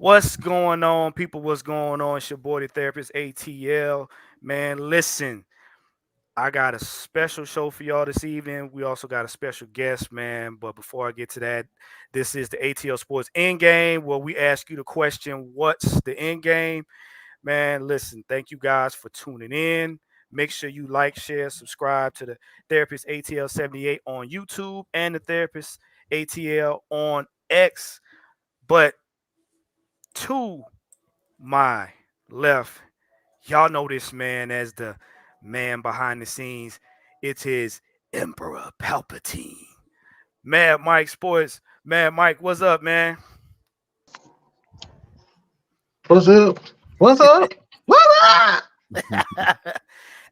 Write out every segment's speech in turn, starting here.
What's going on, people? What's going on? It's your boy, the therapist ATL. Man, listen, I got a special show for y'all this evening. We also got a special guest, man. But before I get to that, this is the ATL Sports End Game, where we ask you the question, what's the end game? Man, listen, thank you guys for tuning in. Make sure you like, share, subscribe to the Therapist ATL 78 on YouTube and the Therapist ATL on X. But to my left, y'all know this man as the man behind the scenes. It's his Emperor Palpatine. Mad Mike Sports. Mad Mike, what's up, man? What's up? What's up? What's up?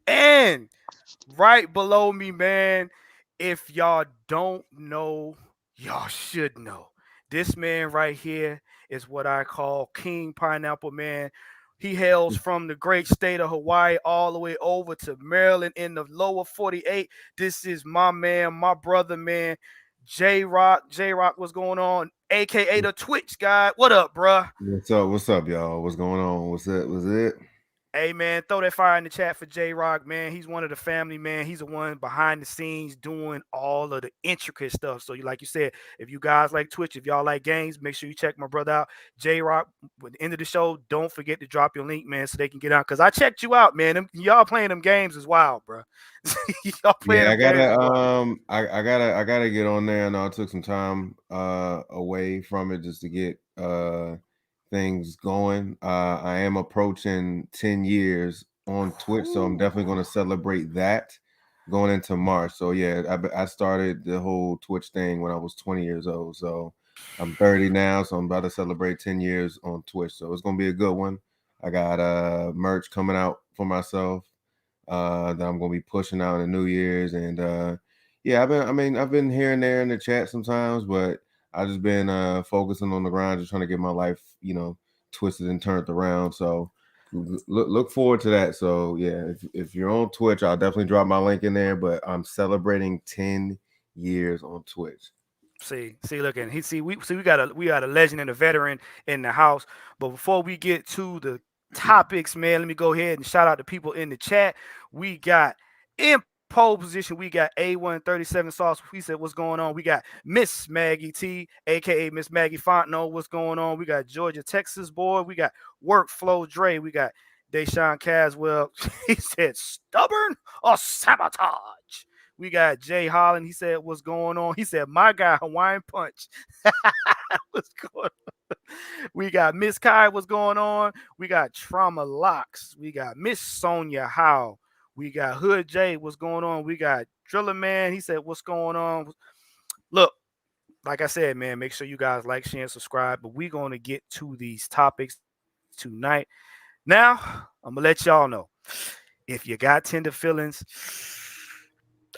And right below me, man, if y'all don't know, y'all should know. This man right here is what I call King Pineapple Man. He hails from the great state of Hawaii all the way over to Maryland in the lower 48. This is my man, my brother, man, J Rock. J Rock, what's going on? AKA the Twitch guy. What up, bruh? What's up? What's up, y'all? What's going on? What's that? Was it? Hey man, throw that fire in the chat for J Rock, man. He's one of the family, man. He's the one behind the scenes doing all of the intricate stuff. So, like you said, if you guys like Twitch, if y'all like games, make sure you check my brother out, J Rock. At the end of the show, don't forget to drop your link, man, so they can get out. Cause I checked you out, man. Y'all playing them games is wild, bro. Y'all playing Yeah, them I games gotta is wild. I gotta get on there. I know I took some time away from it just to get things going. I am approaching 10 years on Twitch, so I'm Ooh. definitely gonna celebrate that going into March. So yeah, I started the whole Twitch thing when I was 20 years old. So I'm 30 now, so I'm about to celebrate 10 years on Twitch. So it's gonna be a good one. I got merch coming out for myself that I'm gonna be pushing out in New Year's. And yeah, I've been here and there in the chat sometimes, but I've just been focusing on the grind, just trying to get my life, twisted and turned around. So look forward to that. So yeah, if you're on Twitch, I'll definitely drop my link in there. But I'm celebrating 10 years on Twitch. Look, and we got a legend and a veteran in the house. But before we get to the topics, man, let me go ahead and shout out the people in the chat. We got in pole position, we got A137 Sauce. We said what's going on. We got Miss Maggie T, aka Miss Maggie Fontenot. What's going on? We got Georgia, Texas boy. We got Workflow Dre. We got Deshaun Caswell. He said stubborn or sabotage. We got Jay Holland. He said, "What's going on?" He said, "My guy, Hawaiian Punch." What's going on? We got Miss Kai. What's going on? We got Trauma Locks. We got Miss Sonia Howe. We got Hood J. What's going on? We got Driller Man. He said, "What's going on?" Look, like I said, man, make sure you guys like, share, and subscribe. But we're going to get to these topics tonight. Now, I'm gonna let y'all know if you got tender feelings.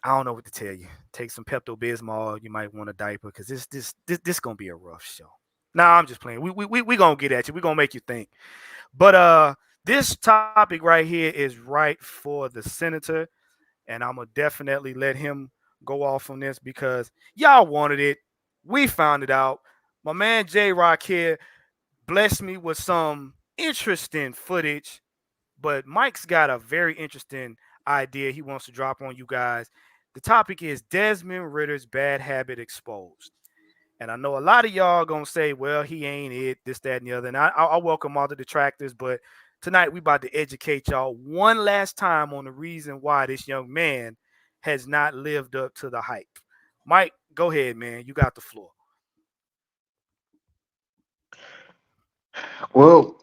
I don't know what to tell you. Take some Pepto Bismol. You might want a diaper because this gonna be a rough show. Nah, I'm just playing. We gonna get at you. We gonna make you think. But this topic right here is right for the senator, and I'm gonna definitely let him go off on this because y'all wanted it. We found it out. My man J Rock here blessed me with some interesting footage, but Mike's got a very interesting idea he wants to drop on you guys. The topic is Desmond Ritter's bad habit exposed. And I know a lot of y'all gonna say, well, he ain't it, this, that, and the other. And I welcome all the detractors, but tonight we about to educate y'all one last time on the reason why this young man has not lived up to the hype. Mike, go ahead, man. You got the floor. Well,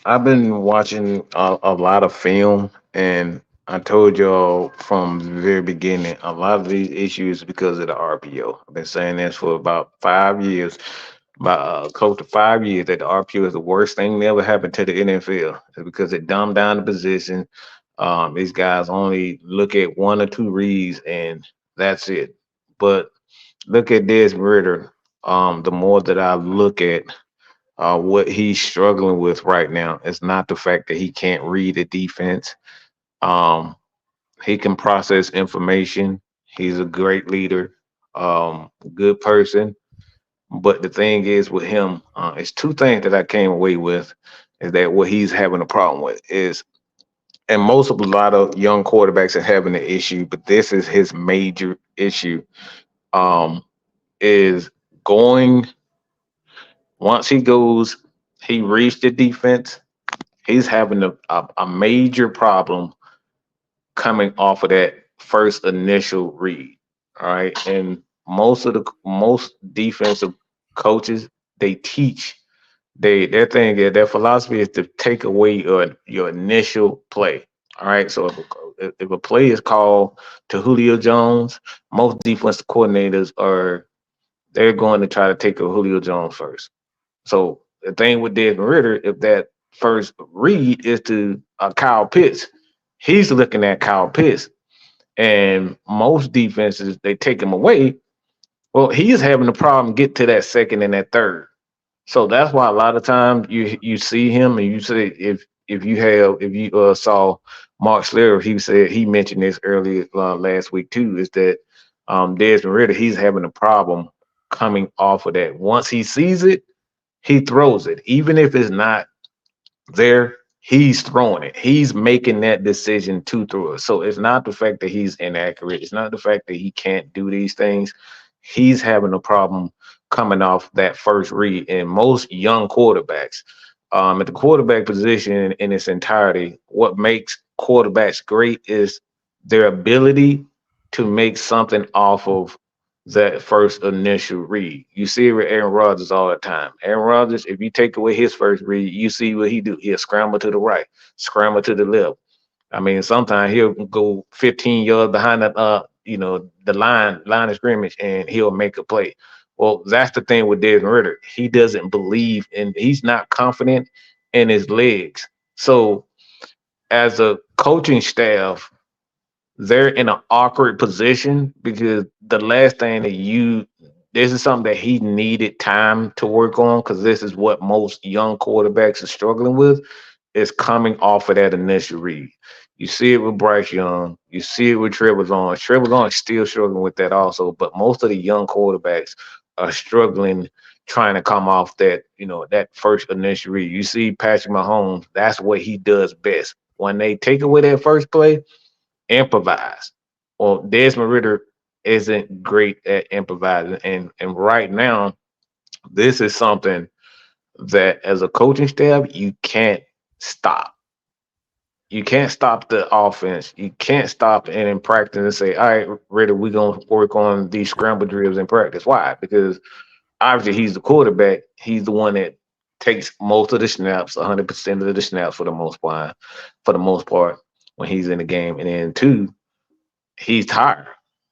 I've been watching a lot of film, and I told y'all from the very beginning, a lot of these issues because of the RPO. I've been saying this for about 5 years, about close to 5 years, that the RPO is the worst thing that ever happened to the NFL. It's because it dumbed down the position. These guys only look at one or two reads, and that's it. But look at Des Ritter. The more that I look at what he's struggling with right now is not the fact that he can't read a defense. Um, he can process information. He's a great leader, good person, But the thing is with him, it's two things that I came away with is that what he's having a problem with is, and most of a lot of young quarterbacks are having the issue, but this is his major issue. Um, is going once he goes, he reached the defense. He's having a major problem coming off of that first initial read. All right, and most defensive coaches they teach their thing is their philosophy is to take away your initial play. All right, so if a play is called to Julio Jones, most defensive coordinators are they're going to try to take a Julio Jones first. So the thing with Desmond Ritter, if that first read is to Kyle Pitts, he's looking at Kyle Pitts, and most defenses they take him away. Well, he's having a problem get to that second and that third. So that's why a lot of times you see him and you say if you saw Mark Schlereth, he said he mentioned this earlier last week too, is that Desmond Ritter he's having a problem coming off of that. Once he sees it, he throws it, even if it's not there, he's throwing it. He's making that decision to throw it. So it's not the fact that he's inaccurate. It's not the fact that he can't do these things. He's having a problem coming off that first read. And most young quarterbacks, at the quarterback position in its entirety, what makes quarterbacks great is their ability to make something off of that first initial read. You see it with Aaron Rodgers all the time. Aaron Rodgers, if you take away his first read, you see what he do. He'll scramble to the right, scramble to the left. I mean, sometimes he'll go 15 yards behind the line of scrimmage, and he'll make a play. Well, that's the thing with Desmond Ritter. He doesn't believe and he's not confident in his legs. So, as a coaching staff, they're in an awkward position because the last thing that you this is something that he needed time to work on because this is what most young quarterbacks are struggling with is coming off of that initial read. You see it with Bryce Young, you see it with Trevor Lawrence. Trevor Lawrence still struggling with that also, but most of the young quarterbacks are struggling trying to come off that first initial read. You see Patrick Mahomes, that's what he does best. When they take away that first play, improvise. Well, Desmond Ritter isn't great at improvising, and right now, this is something that as a coaching staff you can't stop. You can't stop the offense. You can't stop and in practice and say, "All right, Ritter, we're gonna work on these scramble drills in practice." Why? Because obviously he's the quarterback. He's the one that takes most of the snaps, 100% of the snaps for the most part when he's in the game. And then two, he's tired.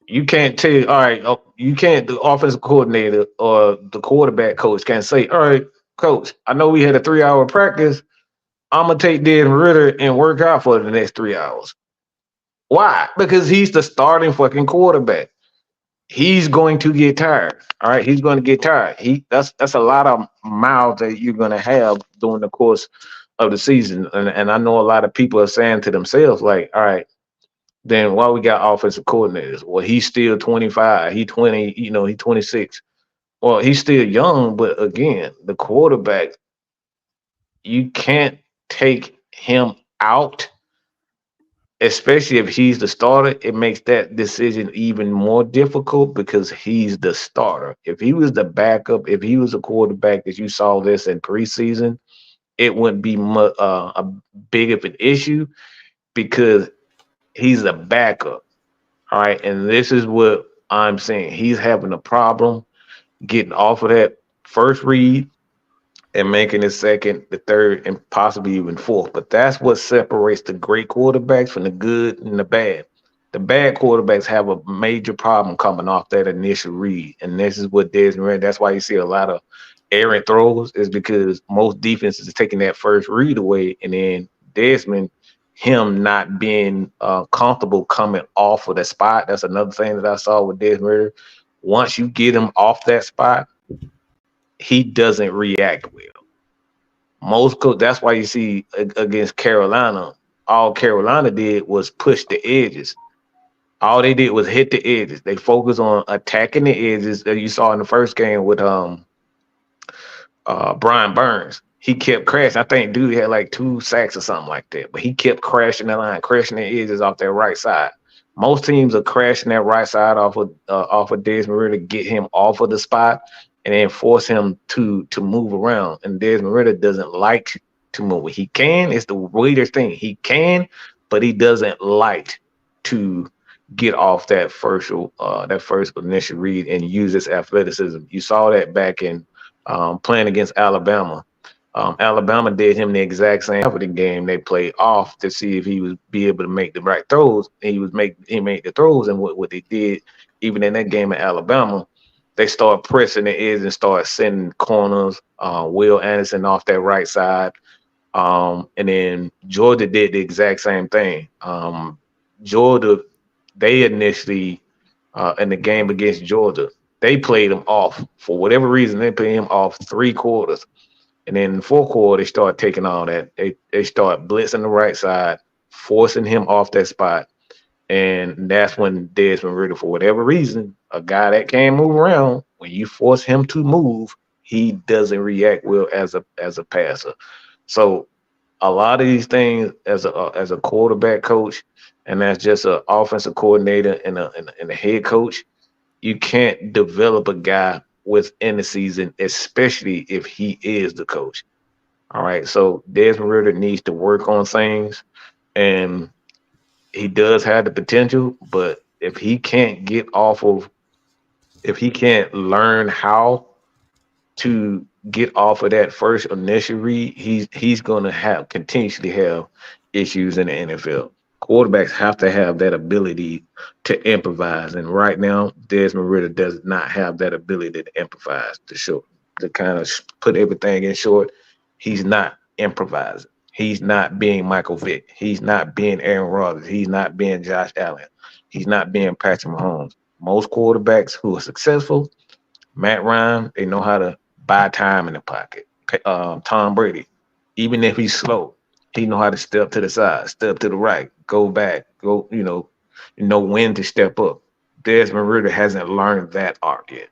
You can't tell, all right, you can't, the offensive coordinator or the quarterback coach can't say, all right, coach, I know we had a 3 hour practice. I'm going to take Desmond Ritter and work out for the next 3 hours. Why? Because he's the starting fucking quarterback. He's going to get tired. All right. He's going to get tired. That's a lot of miles that you're going to have during the course of the season. And I know a lot of people are saying to themselves, like, all right, then why we got offensive coordinators? Well, he's still 25. He 20, he 26. Well, he's still young, but again, the quarterback, you can't take him out, especially if he's the starter. It makes that decision even more difficult because he's the starter. If he was the backup, if he was a quarterback as you saw this in preseason, it wouldn't be a big of an issue because he's a backup. All right. And this is what I'm saying. He's having a problem getting off of that first read and making the second, the third, and possibly even fourth. But that's what separates the great quarterbacks from the good and the bad. The bad quarterbacks have a major problem coming off that initial read. And this is what Desmond Ritter, that's why you see a lot of errant throws, is because most defenses are taking that first read away. And then Desmond, him not being comfortable coming off of that spot. That's another thing that I saw with Desmond Ritter. Once you get him off that spot, he doesn't react well. That's why you see against Carolina, all Carolina did was push the edges. All they did was hit the edges. They focused on attacking the edges that you saw in the first game with Brian Burns. He kept crashing. I think dude had like 2 sacks or something like that. But he kept crashing the line, crashing the edges off that right side. Most teams are crashing that right side off of Desmond Ritter, get him off of the spot, and then force him to move around. And Desmond Ritter doesn't like to move. He can. It's the weirdest thing. He can, but he doesn't like to get off that first initial read and use his athleticism. You saw that back in playing against Alabama. Alabama did him the exact same for the game. They played off to see if he was be able to make the right throws. He made the throws, and what they did even in that game at Alabama, they started pressing the edge and started sending corners. Will Anderson off that right side, and then Georgia did the exact same thing. Georgia, they initially in the game against Georgia, they played him off for whatever reason. They played him off 3 quarters, and then in the fourth quarter they started taking all that. They start blitzing the right side, forcing him off that spot, and that's when Desmond Ritter, for whatever reason, a guy that can't move around, when you force him to move, he doesn't react well as a passer. So a lot of these things as a quarterback coach, and that's just an offensive coordinator and a head coach, you can't develop a guy within the season, especially if he is the coach. All right. So Desmond Ritter needs to work on things, and he does have the potential, but if he can't learn how to get off of that first initial read, he's gonna have continuously have issues in the NFL. Quarterbacks have to have that ability to improvise, and right now, Desmond Ritter does not have that ability to improvise. To kind of put everything in short, he's not improvising. He's not being Michael Vick. He's not being Aaron Rodgers. He's not being Josh Allen. He's not being Patrick Mahomes. Most quarterbacks who are successful, Matt Ryan, they know how to buy time in the pocket. Tom Brady, even if he's slow, he know how to step to the side, step to the right, go back, go. Know when to step up. Desmond Ritter hasn't learned that art yet.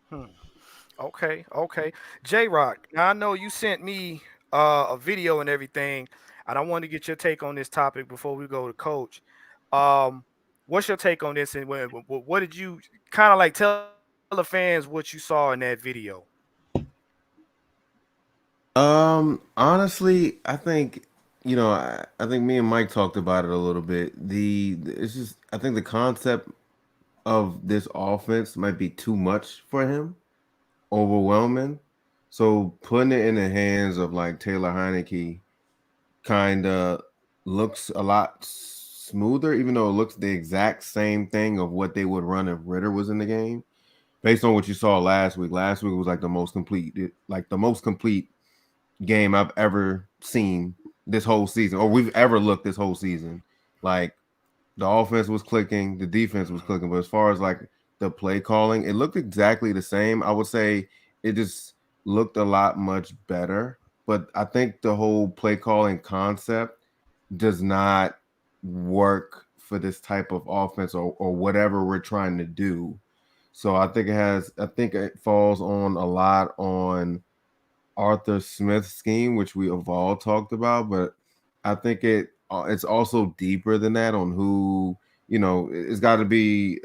Hmm. Okay, okay. J Rock, now I know you sent me a video and everything, and I want to get your take on this topic before we go to coach. Um, what's your take on this, and what did you kind of like tell the fans what you saw in that video? Honestly, I think I think me and Mike talked about it a little bit. It's just I think the concept of this offense might be too much for him, overwhelming. So putting it in the hands of like Taylor Heineke kind of looks a lot smoother, even though it looks the exact same thing of what they would run if Ritter was in the game. Based on what you saw last week, last week was like the most complete game I've ever seen this whole season, or we've ever looked this whole season. Like the offense was clicking, the defense was clicking, but as far as like the play calling, it looked exactly the same. I would say it just looked a lot much better. But I think the whole play calling concept does not work for this type of offense or whatever we're trying to do. So I think it falls on a lot on Arthur Smith scheme, which we have all talked about, but I think it's also deeper than that on who it's got to be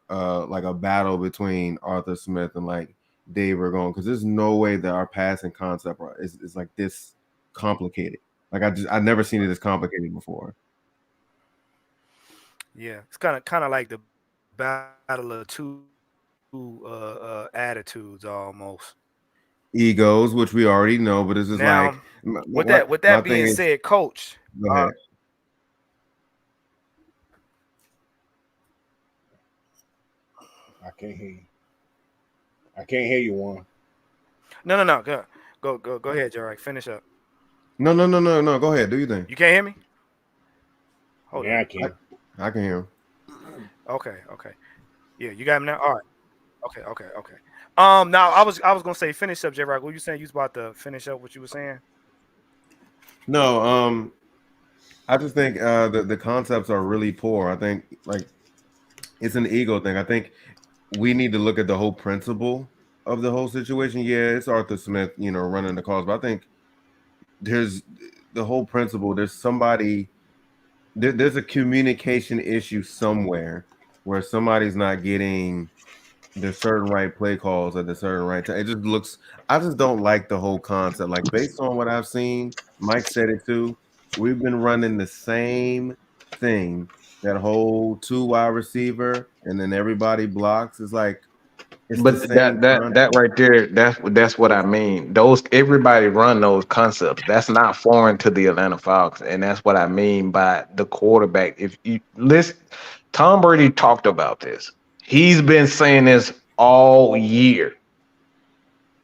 like a battle between Arthur Smith and like Dave Ragone, because there's no way that our passing concept is like this complicated. Like I've never seen it this complicated before. Yeah, it's kind of like the battle of two attitudes almost. Egos, which we already know, but it's just Now, like with my that thing being is. said, coach, Go ahead. I can't hear you. I can't hear you, Juan. no, go ahead, Jarek, finish up. No. Go ahead. Do your thing. You can't hear me? Hold Yeah, up. I can. I can hear him. Okay, okay. Yeah, you got him now. All right. Okay. Now I was gonna say finish up, J Rock. What you saying? You was about to finish up what you were saying? No, I just think the concepts are really poor. I think like it's an ego thing. I think we need to look at the whole principle of the whole situation. Yeah, it's Arthur Smith, running the calls, but I think there's the whole principle. There's somebody there's a communication issue somewhere where somebody's not getting the certain right play calls at the certain right time. It just looks. I just don't like the whole concept. Like based on what I've seen, Mike said it too. We've been running the same thing. That whole two wide receiver, and then everybody blocks. It's like it's the But same that concept. right there, that's what I mean. Those everybody run those concepts. That's not foreign to the Atlanta Falcons, and that's what I mean by the quarterback. If you listen, Tom Brady talked about this. He's been saying this all year.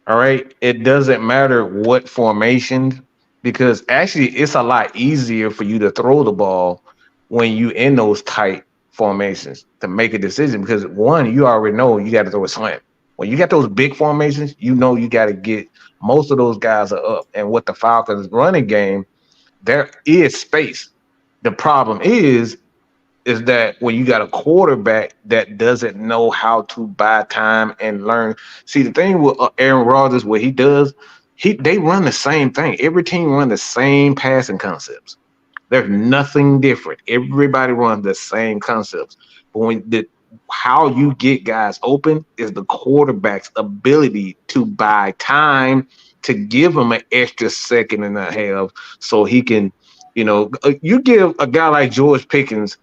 All right. It doesn't matter what formation, because actually it's a lot easier for you to throw the ball when you in those tight formations to make a decision. Because one, you already know you got to throw a slant. When you got those big formations, you know you got to get most of those guys are up. And with the Falcons running game, there is space. The problem is that when you got a quarterback that doesn't know how to buy time and learn. See, the thing with Aaron Rodgers, what he does, they run the same thing. Every team run the same passing concepts. There's nothing different. Everybody runs the same concepts. But how you get guys open is the quarterback's ability to buy time to give him an extra second and a half so he can, you give a guy like George Pickens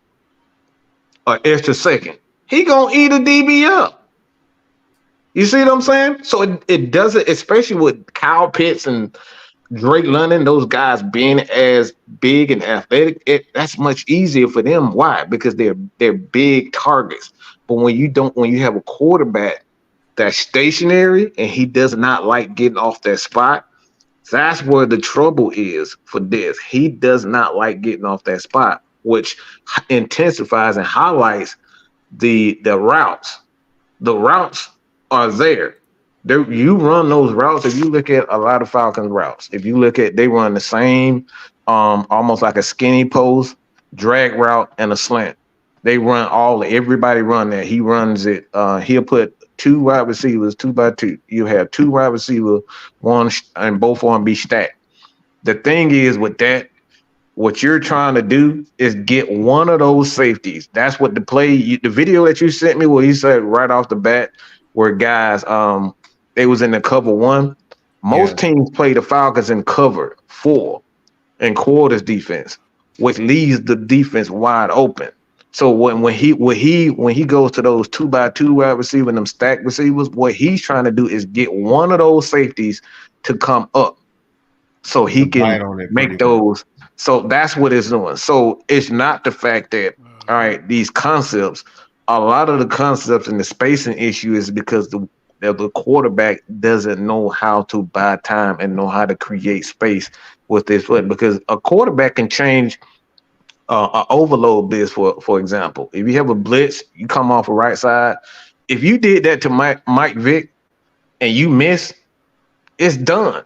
an extra second, he gonna eat a DB up. You see what I'm saying? So it doesn't, especially with Kyle Pitts and Drake London, those guys being as big and athletic, that's much easier for them. Why? Because they're big targets. But when you have a quarterback that's stationary and he does not like getting off that spot, that's where the trouble is for this. He does not like getting off that spot, which intensifies and highlights the routes. The routes are there. You run those routes. If you look at a lot of Falcons routes, if you look at, they run the same, almost like a skinny post, drag route, and a slant. They run everybody run that. He runs it. He'll put two wide receivers, 2 by 2. You have two wide receivers, one and both of them be stacked. The thing is with that, what you're trying to do is get one of those safeties. That's what the video that you sent me, where he said right off the bat, where guys, they was in the cover one. Yeah, Most teams play the Falcons in cover 4 and quarters defense, which leaves the defense wide open. So when he goes to those 2 by 2 wide receiver and them stack receivers, what he's trying to do is get one of those safeties to come up so to he bite can on it pretty make much. those. So that's what it's doing. So it's not the fact that, all right, these concepts, a lot of the concepts and the spacing issue is because the quarterback doesn't know how to buy time and know how to create space with his foot. Because a quarterback can change an overload blitz, for example. If you have a blitz, you come off the right side. If you did that to Mike Vick and you miss, it's done.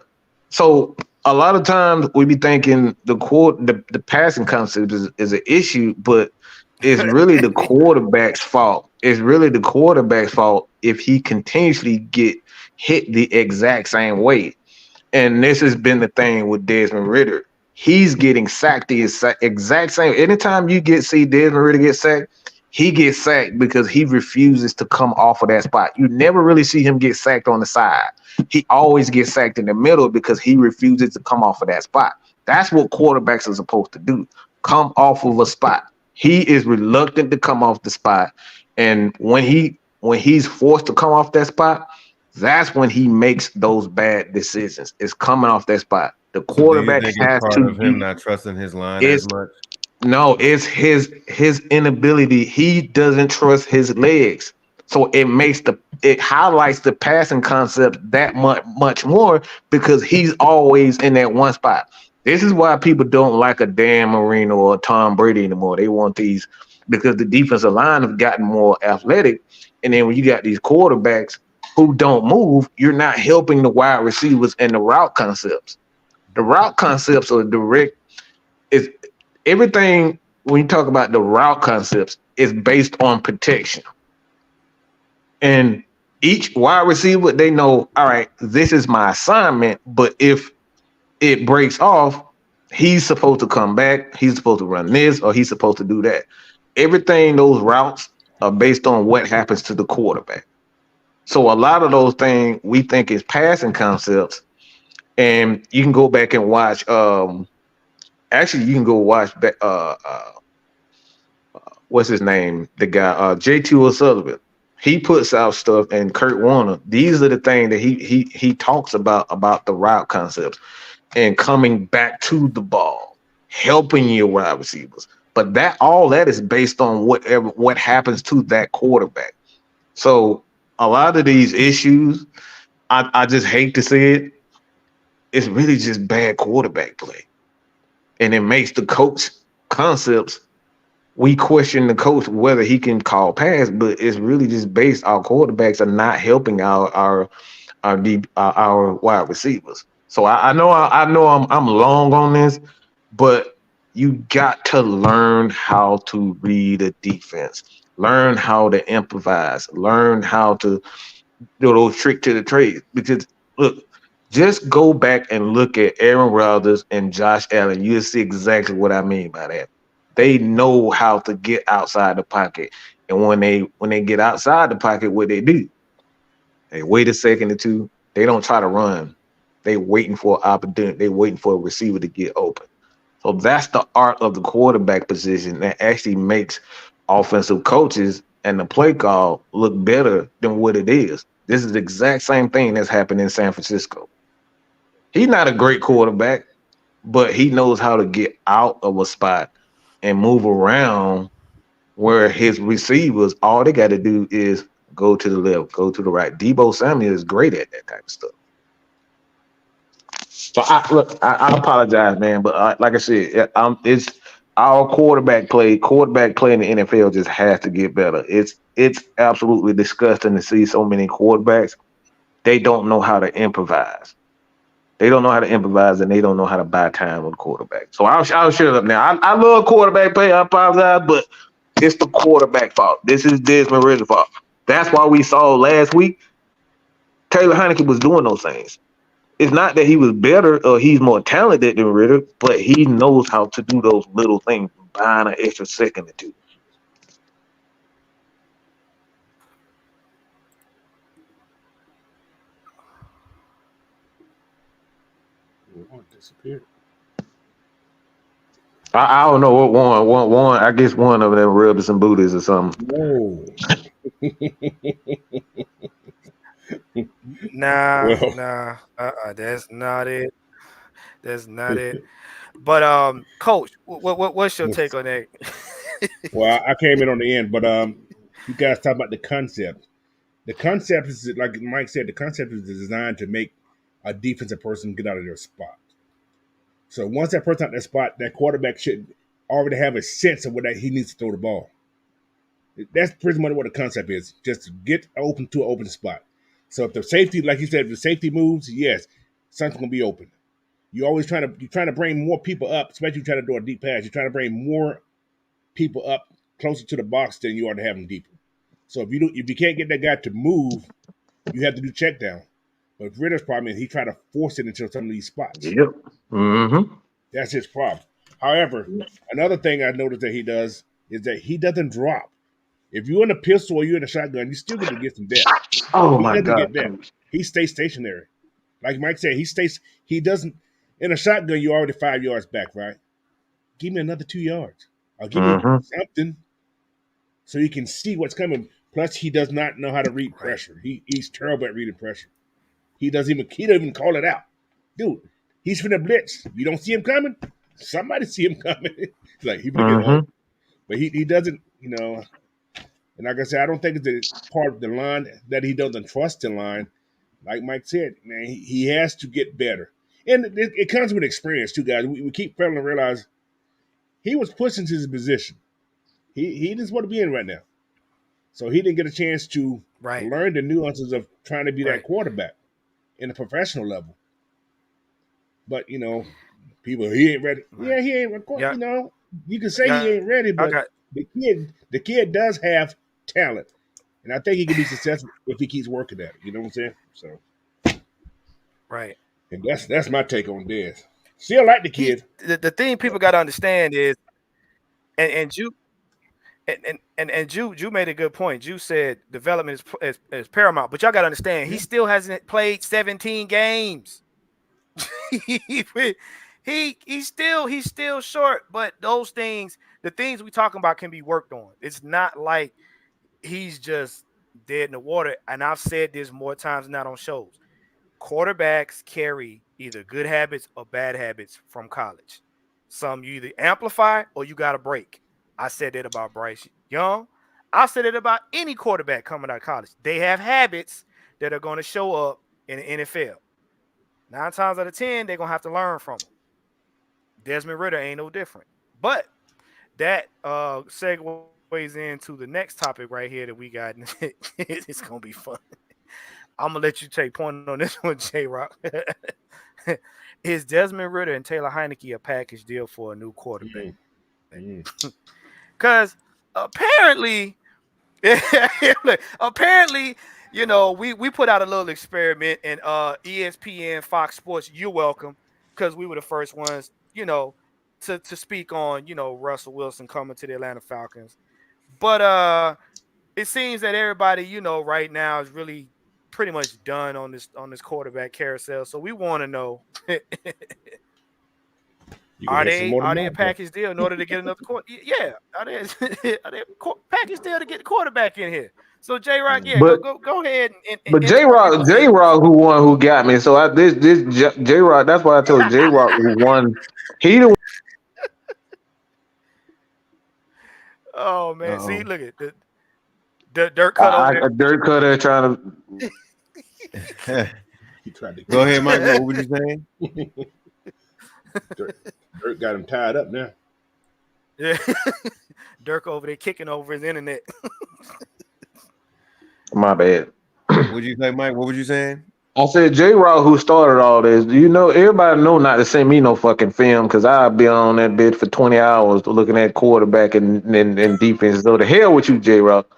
So a lot of times we be thinking the passing concept is an issue, but it's really the quarterback's fault. It's really the quarterback's fault if he continuously get hit the exact same way. And this has been the thing with Desmond Ritter. He's getting sacked the exact same. Anytime you see Desmond Ritter get sacked, he gets sacked because he refuses to come off of that spot. You never really see him get sacked on the side. He always gets sacked in the middle because he refuses to come off of that spot. That's what quarterbacks are supposed to do. Come off of a spot. He is reluctant to come off the spot. And when he's forced to come off that spot, that's when he makes those bad decisions. It's coming off that spot. The So do you quarterback think it's has part to of him be. not trusting his line as It's much? no, it's his inability. He doesn't trust his legs. So it highlights the passing concept that much more because he's always in that one spot. This is why people don't like a Dan Marino or a Tom Brady anymore. They want these because the defensive line have gotten more athletic. And then when you got these quarterbacks who don't move, you're not helping the wide receivers and the route concepts. The route concepts are direct. Is everything when you talk about the route concepts is based on protection. And each wide receiver, they know, all right, this is my assignment. But if it breaks off, he's supposed to come back. He's supposed to run this or he's supposed to do that. Everything, those routes are based on what happens to the quarterback. So a lot of those things we think is passing concepts, and you can go back and watch. Actually, you can go watch. What's his name? The guy, JT O'Sullivan. He puts out stuff, and Kurt Warner. These are the things that he talks about the route concepts and coming back to the ball, helping your wide receivers. But that all that is based on what happens to that quarterback. So a lot of these issues, I just hate to say it, it's really just bad quarterback play. And it makes the coach concepts. We question the coach whether he can call pass, but it's really just based our quarterbacks are not helping our wide receivers. So I know I'm long on this, but you got to learn how to read a defense, learn how to improvise, learn how to do those trick to the trade. Because look, just go back and look at Aaron Rodgers and Josh Allen. You'll see exactly what I mean by that. They know how to get outside the pocket, and when they get outside the pocket, what they do? They wait a second or two. They don't try to run. They waiting for an opportunity. They waiting for a receiver to get open. So that's the art of the quarterback position that actually makes offensive coaches and the play call look better than what it is. This is the exact same thing that's happened in San Francisco. He's not a great quarterback, but he knows how to get out of a spot and move around where his receivers, all they got to do is go to the left, go to the right. Debo Samuel is great at that type of stuff. So I apologize, man, but like I said, it's our quarterback play in the NFL just has to get better. It's absolutely disgusting to see so many quarterbacks. They don't know how to improvise. They don't know how to improvise, and they don't know how to buy time with quarterback. So I'll shut up now. I love quarterback play. I apologize, but it's the quarterback fault. This is Desmond Ritter's fault. That's why we saw last week Taylor Heineke was doing those things. It's not that he was better or he's more talented than Ritter, but he knows how to do those little things, buying an extra second or two. Oh, it disappeared. I don't know what one. I guess one of them rubbed some booties or something. Whoa. Nah, Well, nah, that's not it. That's not it. But coach, what's your take on that? well, I came in on the end, but you guys talk about the concept. The concept is like Mike said. The concept is designed to make a defensive person get out of their spot. So once that person out their spot, that quarterback should already have a sense of what he needs to throw the ball. That's pretty much what the concept is. Just to get open to an open spot. So if the safety, like you said, if the safety moves, yes, something's gonna be open. You're trying to bring more people up, especially you trying to do a deep pass. You're trying to bring more people up closer to the box than you are to have them deeper. So if you can't get that guy to move, you have to do check down. But Ritter's problem is he tried to force it into some of these spots. Yep. Mm-hmm. That's his problem. However, another thing I noticed that he does is that he doesn't drop. If you're in a pistol or you're in a shotgun, you still going to get some depth. Oh He my doesn't God, get depth. coach. He stays stationary. Like Mike said, he doesn't, in a shotgun, you're already 5 yards back, right? Give me another 2 yards. I'll give me Mm-hmm. something so you can see what's coming. Plus, he does not know how to read Right, pressure. He's terrible at reading pressure. He don't even call it out. Dude, he's finna blitz. You don't see him coming? Somebody see him coming. Like he finna get Mm-hmm. open. But he doesn't, and like I said, I don't think it's the part of the line that he doesn't trust the line. Like Mike said, man, he has to get better. And it comes with experience too, guys. We keep failing to realize he was pushed into his position. He doesn't want to be in right now. So he didn't get a chance to right, learn the nuances of trying to be that right, quarterback in a professional level. But people, he ain't ready. right. Yeah, he ain't. Yeah, You can say he y'all ain't got ready, but the kid does have talent. and I think he can be successful if he keeps working at it. You know what I'm saying? So, Right. and that's my take on this. Still like the He kid. the thing people got to understand is, and Ju and Ju made a good point. Ju said development is paramount, but y'all got to understand he Yeah, still hasn't played 17 games. he, he's still short, but those things, the things we talking about, can be worked on. It's not like he's just dead in the water. And I've said this more times than not on shows. Quarterbacks carry either good habits or bad habits from college. Some you either amplify or you got to break. I said that about Bryce Young. I said it about any quarterback coming out of college. They have habits that are going to show up in the NFL. 9 times out of 10, they're going to have to learn from them. Desmond Ritter ain't no different. But that segues into the next topic right here that we got. It's going to be fun. I'm going to let you take point on this one, J Rock. Is Desmond Ritter and Taylor Heineke a package deal for a new quarterback? mm, mm. Because apparently, apparently, we put out a little experiment, and ESPN, Fox Sports, you're welcome, because we were the first ones, to speak on, Russell Wilson coming to the Atlanta Falcons. But it seems that everybody, right now is really pretty much done on this quarterback carousel. So we want to know, You gonna are hit some they more are they a tomorrow? Huh? package deal in order to get another quarter? Yeah, are they are they a package deal to get the quarterback in here? So J Rock, yeah, But go ahead and but answer my J question. Rock who won who got me. So this J Rock. That's why I told J Rock who won. He the Oh man, see, Uh look at the dirt cut over a dirt cutter trying to. oh. He tried to Go kick ahead, him. Mike. What were you saying? Dirt, Dirt got him tied up now. there. Yeah. Dirk over there kicking over his internet. My bad. What'd you say, Mike? What were you saying? I said J Rock who started all this. You know, everybody know not to send me no fucking film because I'll be on that bit for 20 hours looking at quarterback and defense. So the hell with you, J Rock.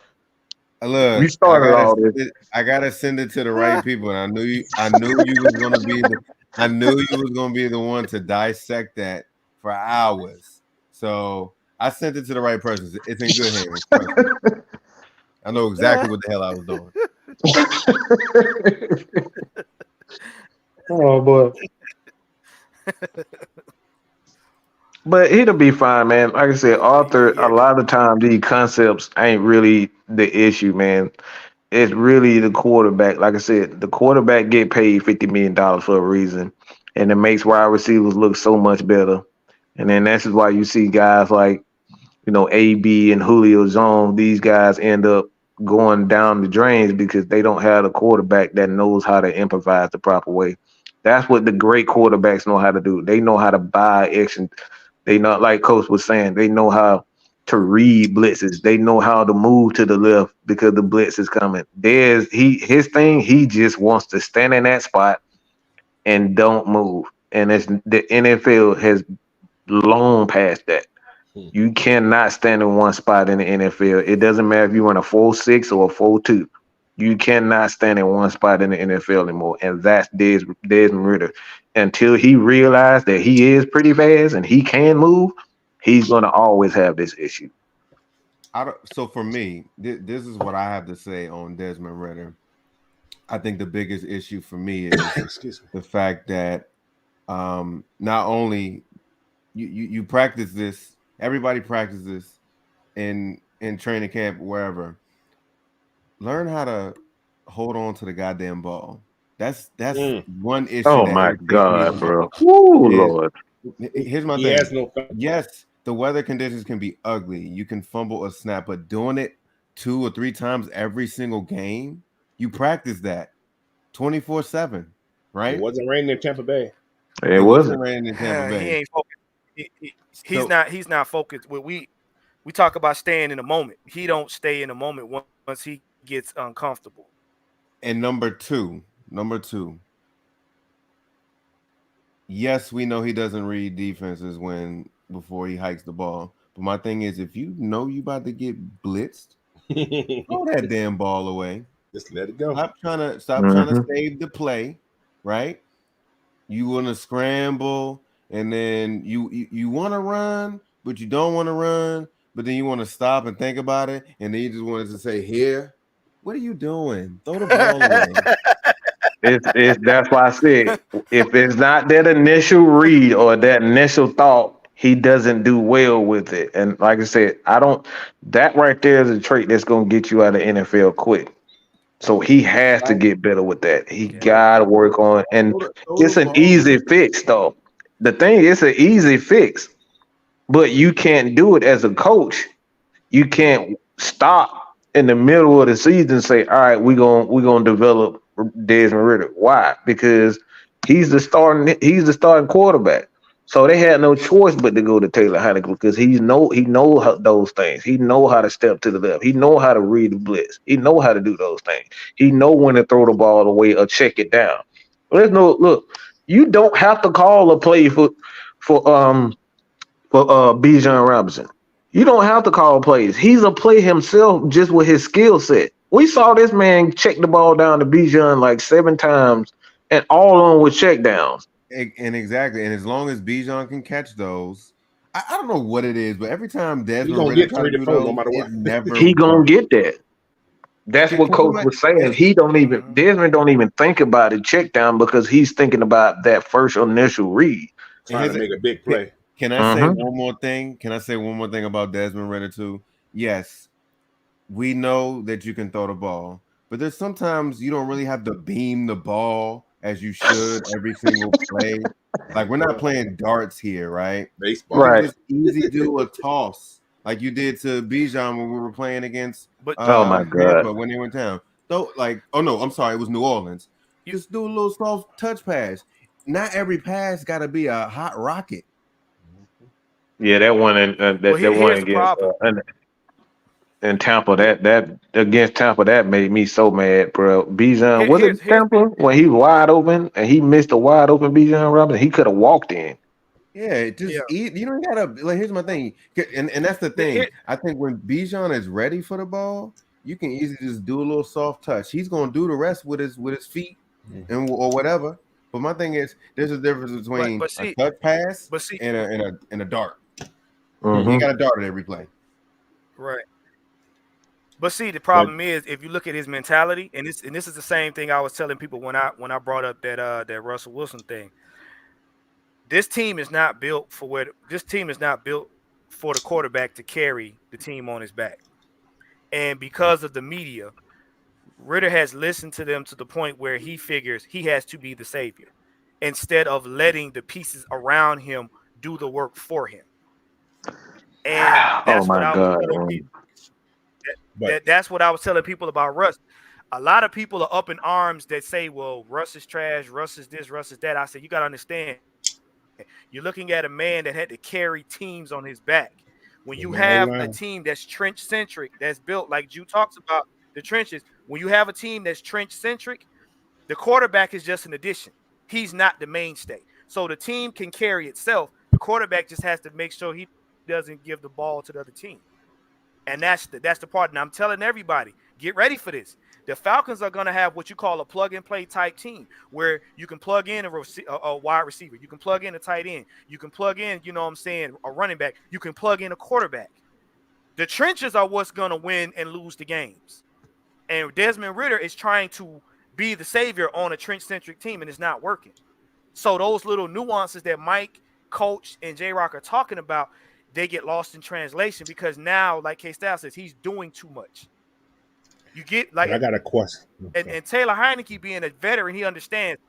You Look, started all this. I gotta send it to the right people. And I knew you was gonna be I knew you was gonna be the one to dissect that for hours. So I sent it to the right person. It's in good hands. Trust me. I know exactly what the hell I was doing. Oh boy. But it'll be fine, man. Like I said, Arthur, a Yeah, lot of times these concepts ain't really the issue, man. It's really the quarterback. Like I said, the quarterback get paid $50 million for a reason. And it makes wide receivers look so much better. And then that's why you see guys like, AB and Julio Jones, these guys end up going down the drains because they don't have a quarterback that knows how to improvise the proper way. That's what the great quarterbacks know how to do. They know how to buy action. They not like Coach was saying. They know how to read blitzes. They know how to move to the left because the blitz is coming. His thing. He just wants to stand in that spot and don't move. And it's the NFL has long past that. Hmm. You cannot stand in one spot in the NFL. It doesn't matter if you run a 4-6 or a 4-2. You cannot stand in one spot in the NFL anymore. And that's Desmond Ritter. Until he realized that he is pretty fast and he can move, he's going to always have this issue. So for me, this is what I have to say on Desmond Ritter. I think the biggest issue for me is Excuse me. the fact that not only you practice this, everybody practices this in training camp wherever. Learn how to hold on to the goddamn ball. That's Mm. one issue Oh that my irritates me the God, most. bro. Woo, Is Lord. here's my He has thing. no. Yes, the weather conditions can be ugly. You can fumble a snap, but doing it 2 or 3 times every single game, you practice that 24/7, It right? wasn't raining in Tampa Bay. It It wasn't wasn't. raining in Tampa he Bay. ain't focused. He's So, not focused. We talk about staying in the moment. He don't stay in the moment once he gets uncomfortable. and number two, yes, we know he doesn't read defenses when before he hikes the ball. But my thing is, if you know you about to get blitzed, Throw that damn ball away. Just let it go. Stop trying to Hmm. save the play, right? You want to scramble, and then you want to run, but you don't want to run, but then you want to stop and think about it, and then you just wanted to say, "Here, what are you doing? Throw the ball away." It's that's why I said if it's not that initial read or that initial thought, he doesn't do well with it. And like I said, I don't. That right there is a trait that's gonna get you out of NFL quick. So he has to Right, get better with that. He Yeah. right. gotta work on, and Throw the it's an ball easy away. fix though. The thing, it's an easy fix, but you can't do it as a coach. You can't stop in the middle of the season and say, "All right, we're gonna develop Desmond Ritter." Why? Because he's the starting quarterback. So they had no choice but to go to Taylor Heineke because he know those things. He know how to step to the left. He know how to read the blitz. He know how to do those things. He know when to throw the ball away or check it down. There's no look. You don't have to call a play for Bijan Robinson. You don't have to call plays. He's a play himself just with his skill set. We saw this man check the ball down to Bijan like 7 times, and all on with check downs. And exactly, and as long as Bijan can catch those, I don't know what it is, but every time He Desmond gonna Ritter get try to three to do four no those, matter it what. never He gonna works. get that. That's what Can Coach somebody? was saying. He don't even Mhm. Desmond don't even think about it check down because he's thinking about that first initial read. And Trying to make a big can, play. can I say Uh-huh. one more thing? Can I say one more thing about Desmond Ritter too? Yes, we know that you can throw the ball, but there's sometimes you don't really have to beam the ball as you should every single play. Like we're not playing darts here, right? You Baseball. can Right. just easy do a toss like you did to Bijan when we were playing against But Oh my God. Tampa when they went down. So like, oh no, I'm sorry, it was New Orleans. you, Just do a little soft touch pass. Not every pass got to be a hot rocket. Yeah, that one in, well, that one here's the against problem. in Tampa, that against Tampa, that made me so mad, bro. Bijan, Here, was it here's Tampa when he wide open and he missed a wide open Bijan Robinson? He could have walked in. Yeah, it yeah. just eat. You don't gotta like. Here's my thing, and that's the Here, thing. I think when Bijan is ready for the ball, you can easily just do a little soft touch. He's gonna do the rest with his feet and or whatever. But my thing is, there's a difference but between but a see, touch pass but see, and a dart. You ain't Hmm. got to dart at every play. right. But see, the But problem is if you look at his mentality, and this is the same thing I was telling people when I brought up that Russell Wilson thing. This team is not built for where this team is not built for the quarterback to carry the team on his back. And because of the media, Ritter has listened to them to the point where he figures he has to be the savior instead of letting the pieces around him do the work for him. And oh that's what my I was God, telling man. people. That, But that's what I was telling people about Russ. A lot of people are up in arms that say, "Well, Russ is trash. Russ is this. Russ is that." I said, "You got to understand. You're looking at a man that had to carry teams on his back. When you with have no O a line. team that's trench centric, that's built like Jew talks about the trenches. When you have a team that's trench centric, the quarterback is just an addition. He's not the mainstay. So the team can carry itself. The quarterback just has to make sure he doesn't give the ball to the other team." And that's the part. And I'm telling everybody, get ready for this. The Falcons are going to have what you call a plug and play type team, where you can plug in a wide receiver, you can plug in a tight end, you can plug in, you know what I'm saying, a running back, you can plug in a quarterback. The trenches are what's going to win and lose the games. And Desmond Ritter is trying to be the savior on a trench centric team, and it's not working. So those little nuances that Mike, Coach, and J Rock are talking about, they get lost in translation because now, like K Style says, he's doing too much. You get But like, I got a question. and Taylor Heineke being a veteran, he understands.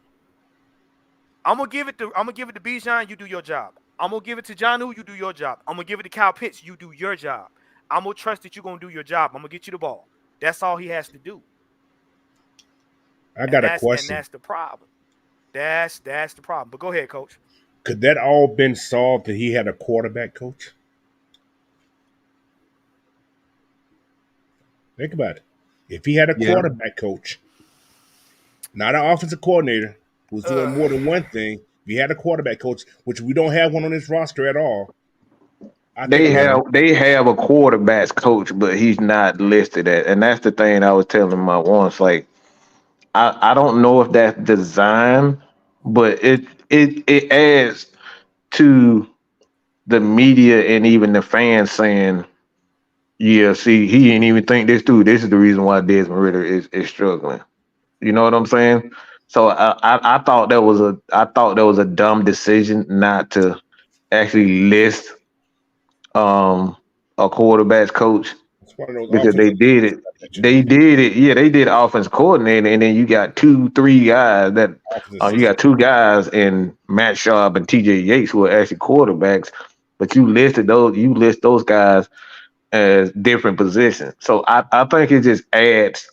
I'm gonna give it to Bijan, you do your job. I'm gonna give it to Johnu, you do your job. I'm gonna give it to Kyle Pitts, you do your job. I'm gonna trust that you're gonna do your job. I'm gonna get you the ball. That's all he has to do, I and got a that's question. the problem. That's the problem. But go ahead, Coach. Could that all been solved if he had a quarterback coach? Think about it. If he had a Yeah. quarterback coach, not an offensive coordinator who's doing Uh, more than one thing, if he had a quarterback coach, which we don't have one on this roster at all, I think about it. They have a quarterbacks coach, but he's not listed at, and that's the thing I was telling my once. Like I don't know if that's design, but it adds to the media and even the fans saying, "Yeah, see, he didn't even think this through. This is the reason why Desmond Ritter is struggling." You know what I'm saying? So I thought that was a dumb decision not to actually list um a quarterbacks coach It's one of those because they offensive did things it. I mentioned. They did it. Yeah, they did offense coordinator, and then you got two, three guys that Offensive you got assistant. two guys in Matt Schaub and TJ Yates who are actually quarterbacks, but you list those guys as different positions. So I think it just adds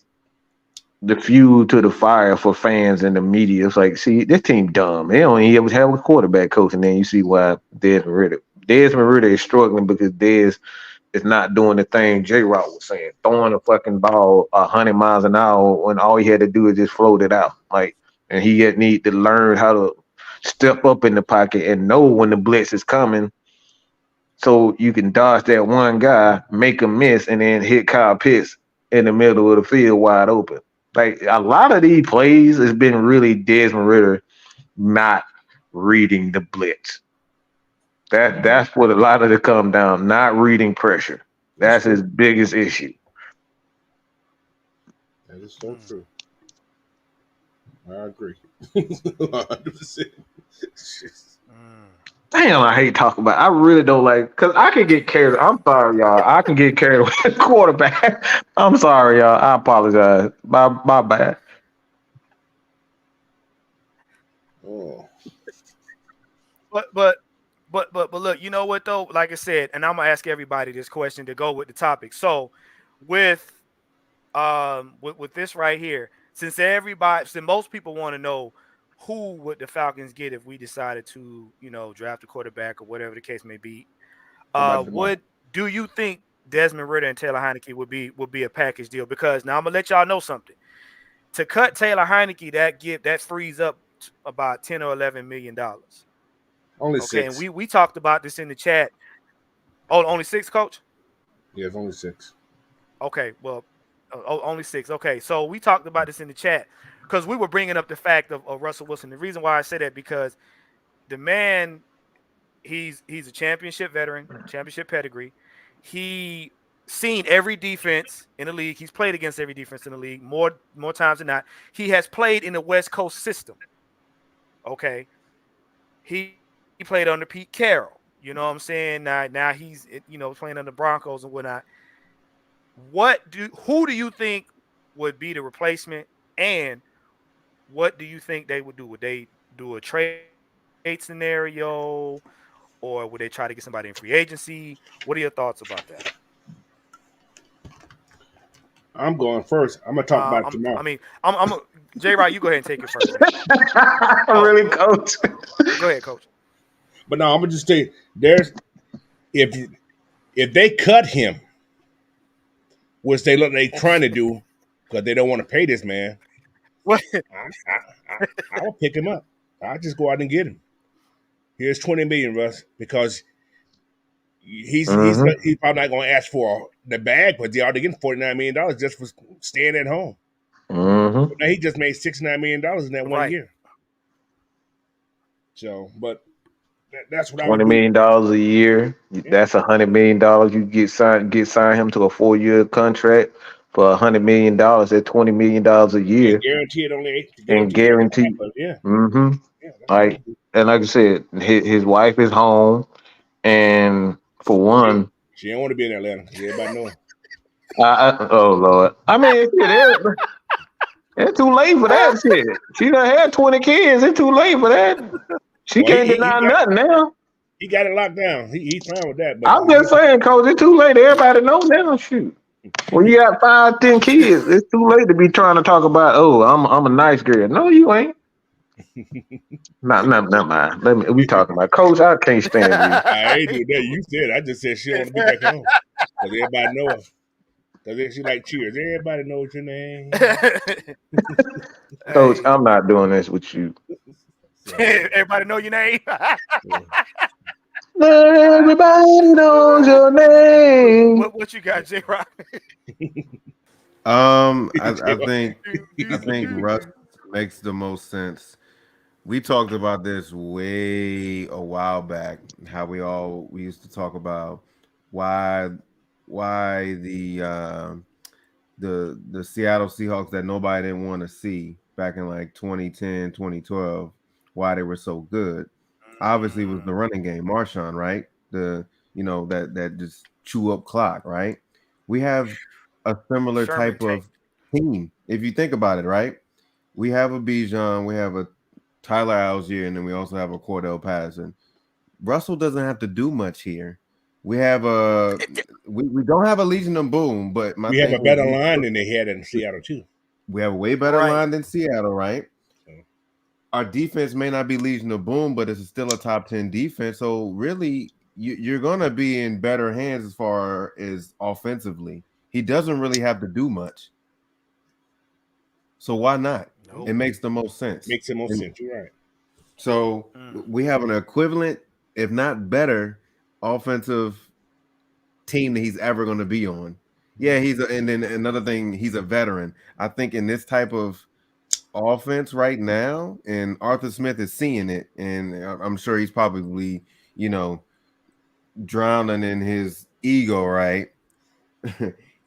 the fuel to the fire for fans and the media. It's like, see, this team dumb. They don't even have a quarterback coach, and then you see why Desmond Ritter is struggling because Des is not doing the thing J Rock was saying, throwing a fucking ball 100 miles an hour when all he had to do is just float it out. Like, and he had need to learn how to step up in the pocket and know when the blitz is coming, so you can dodge that one guy, make a miss, and then hit Kyle Pitts in the middle of the field wide open. Like a lot of these plays has been really Desmond Ritter not reading the blitz. That's what a lot of it come down, not reading pressure. That's That's his true. biggest issue. That is so Mm, true. I agree. 100%. mm. Damn, I hate talking about. I really don't like because I can get carried. I'm sorry, y'all. I can get carried away with quarterback. I'm sorry, y'all. I apologize. My bad. Oh, But look, you know what though? Like I said, and I'm gonna ask everybody this question to go with the topic. So, with with this right here, since most people want to know who would the Falcons get if we decided to, draft a quarterback or whatever the case may be. somebody tomorrow. Would do you think Desmond Ritter and Taylor Heineke would be a package deal? Because now I'm gonna let y'all know something. To cut Taylor Heineke, that frees up about $10 or $11 million. Only Okay, and six. we talked about this in the chat. Oh, only six, coach. Yeah, it's only six. Okay, well, only six. Okay, so we talked about this in the chat because we were bringing up the fact of Russell Wilson. The reason why I say that because the man, he's a championship veteran, championship pedigree. He seen every defense in the league. He's played against every defense in the league more times than not. He has played in the West Coast system. Okay, he played under Pete Carroll. You know what I'm saying? Now he's playing under Broncos and whatnot. Who do you think would be the replacement, and what do you think they would do? Would they do a trade scenario, or would they try to get somebody in free agency? What are your thoughts about that? I'm going first. I'm gonna talk about it tomorrow. I'm J. Rod. You go ahead and take it first, man. Oh, Really, coach? go ahead, coach. But no, I'm gonna just say there's if if they cut him, which they look like they trying to do, because they don't want to pay this man, What? I'll pick him up. I'll just go out and get him. Here's 20 million, Russ, because Mm-hmm. he's probably not going to ask for the bag, but they already getting $49 million just for staying at home. Mm-hmm. So now he just made $69 million in that one Right. year. So, but that's what I would $20 do. million a year. Yeah, That's $100 million. You get signed him to a 4 year contract for $100 million. That's $20 million a and year and guaranteed every half guaranteed. of it. Yeah, Mm-hmm. yeah, that's what I Like would do. and like I said, his wife is home, and for She, one, she don't want to be in Atlanta because everybody know her. oh Lord, I mean, shit, it's too late for that shit. She done had 20 kids. It's too late for that. She Well, can't deny nothing now. he got it locked down. He's fine with that. But I'm just saying, coach, it's too late. Everybody know now. Shoot. When you got 5, 10 kids, it's too late to be trying to talk about. Oh, I'm a nice girl. No, you ain't. Not mine. We talking about coach. I can't stand you, I ain't doing that. You said. I just said she don't want to be back home because everybody know her. Because she like cheers. Everybody knows your name. coach. Hey, I'm not doing this with you. So everybody know your name. yeah. Everybody knows your name. What you got, J Rock? I think Do, do, Russ do. makes the most sense. We talked about this way a while back. How we used to talk about why why the Seattle Seahawks that nobody didn't want to see back in like 2010, 2012, why they were so good. Obviously, it was the running game, Marshawn, right? The that just chew up clock, right? We have a similar Sherman type take. of team. If you think about it, right? We have a Bijan, we have a Tyler Algier, and then we also have a Cordell Patterson. Russell doesn't have to do much here. We have a we don't have a Legion of Boom, but my We have thing a is better line than they had in Seattle too. we have a way better Right. line than Seattle, right? So Our defense may not be Legion of Boom, but it's still a top 10 defense. So really, you're gonna be in better hands as far as offensively. He doesn't really have to do much. So why not? Nope. It makes the most sense. makes the most And sense. You're right. so Mm. we have an equivalent, if not better, offensive team that he's ever going to be on. Yeah, and then another thing, he's a veteran. I think in this type of offense right now, and Arthur Smith is seeing it, and I'm sure he's probably, you know, drowning in his ego, right?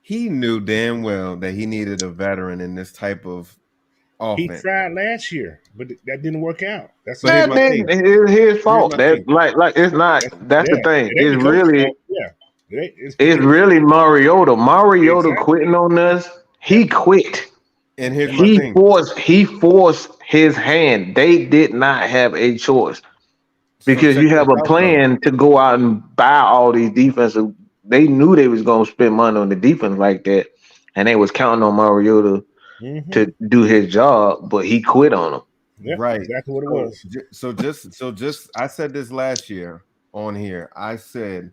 He knew damn well that he needed a veteran in this type of He offense. tried last year, but that didn't work out. That's But here's That my didn't. thing. It's his Here's fault. my That thing. like it's not. that's That's the yeah. thing. It ain't the coach's fault. Yeah, it's It's his really Mariota. Mariota exactly. quitting on us. He Yep. quit. And here's my Exactly. thing. He forced his hand. They did not have a choice So because check you this have a out though. plan to go out and buy all these defensive. They knew they was gonna spend money on the defense like that, and they was counting on Mariota Mm-hmm. to do his job, but he quit on them. Yeah, Right. exactly what it So was. just I said this last year on here. I said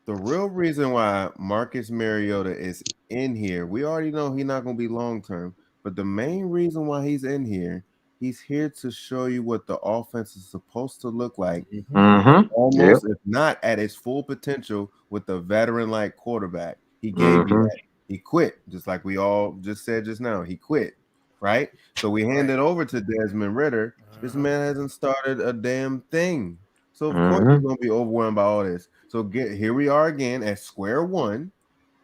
the real reason why Marcus Mariota is in here, we already know he's not going to be long term, but the main reason why he's here to show you what the offense is supposed to look like, Mm-hmm. Mm-hmm. Yep. almost if not at its full potential with the veteran like quarterback. He gave you Mm-hmm. that. He quit, just like we all just said just now. He quit, right? So we Right. handed over to Desmond Ritter. This Uh-huh. man hasn't started a damn thing. So of course Mm-hmm. we're gonna be overwhelmed by all this. So here we are again at square one.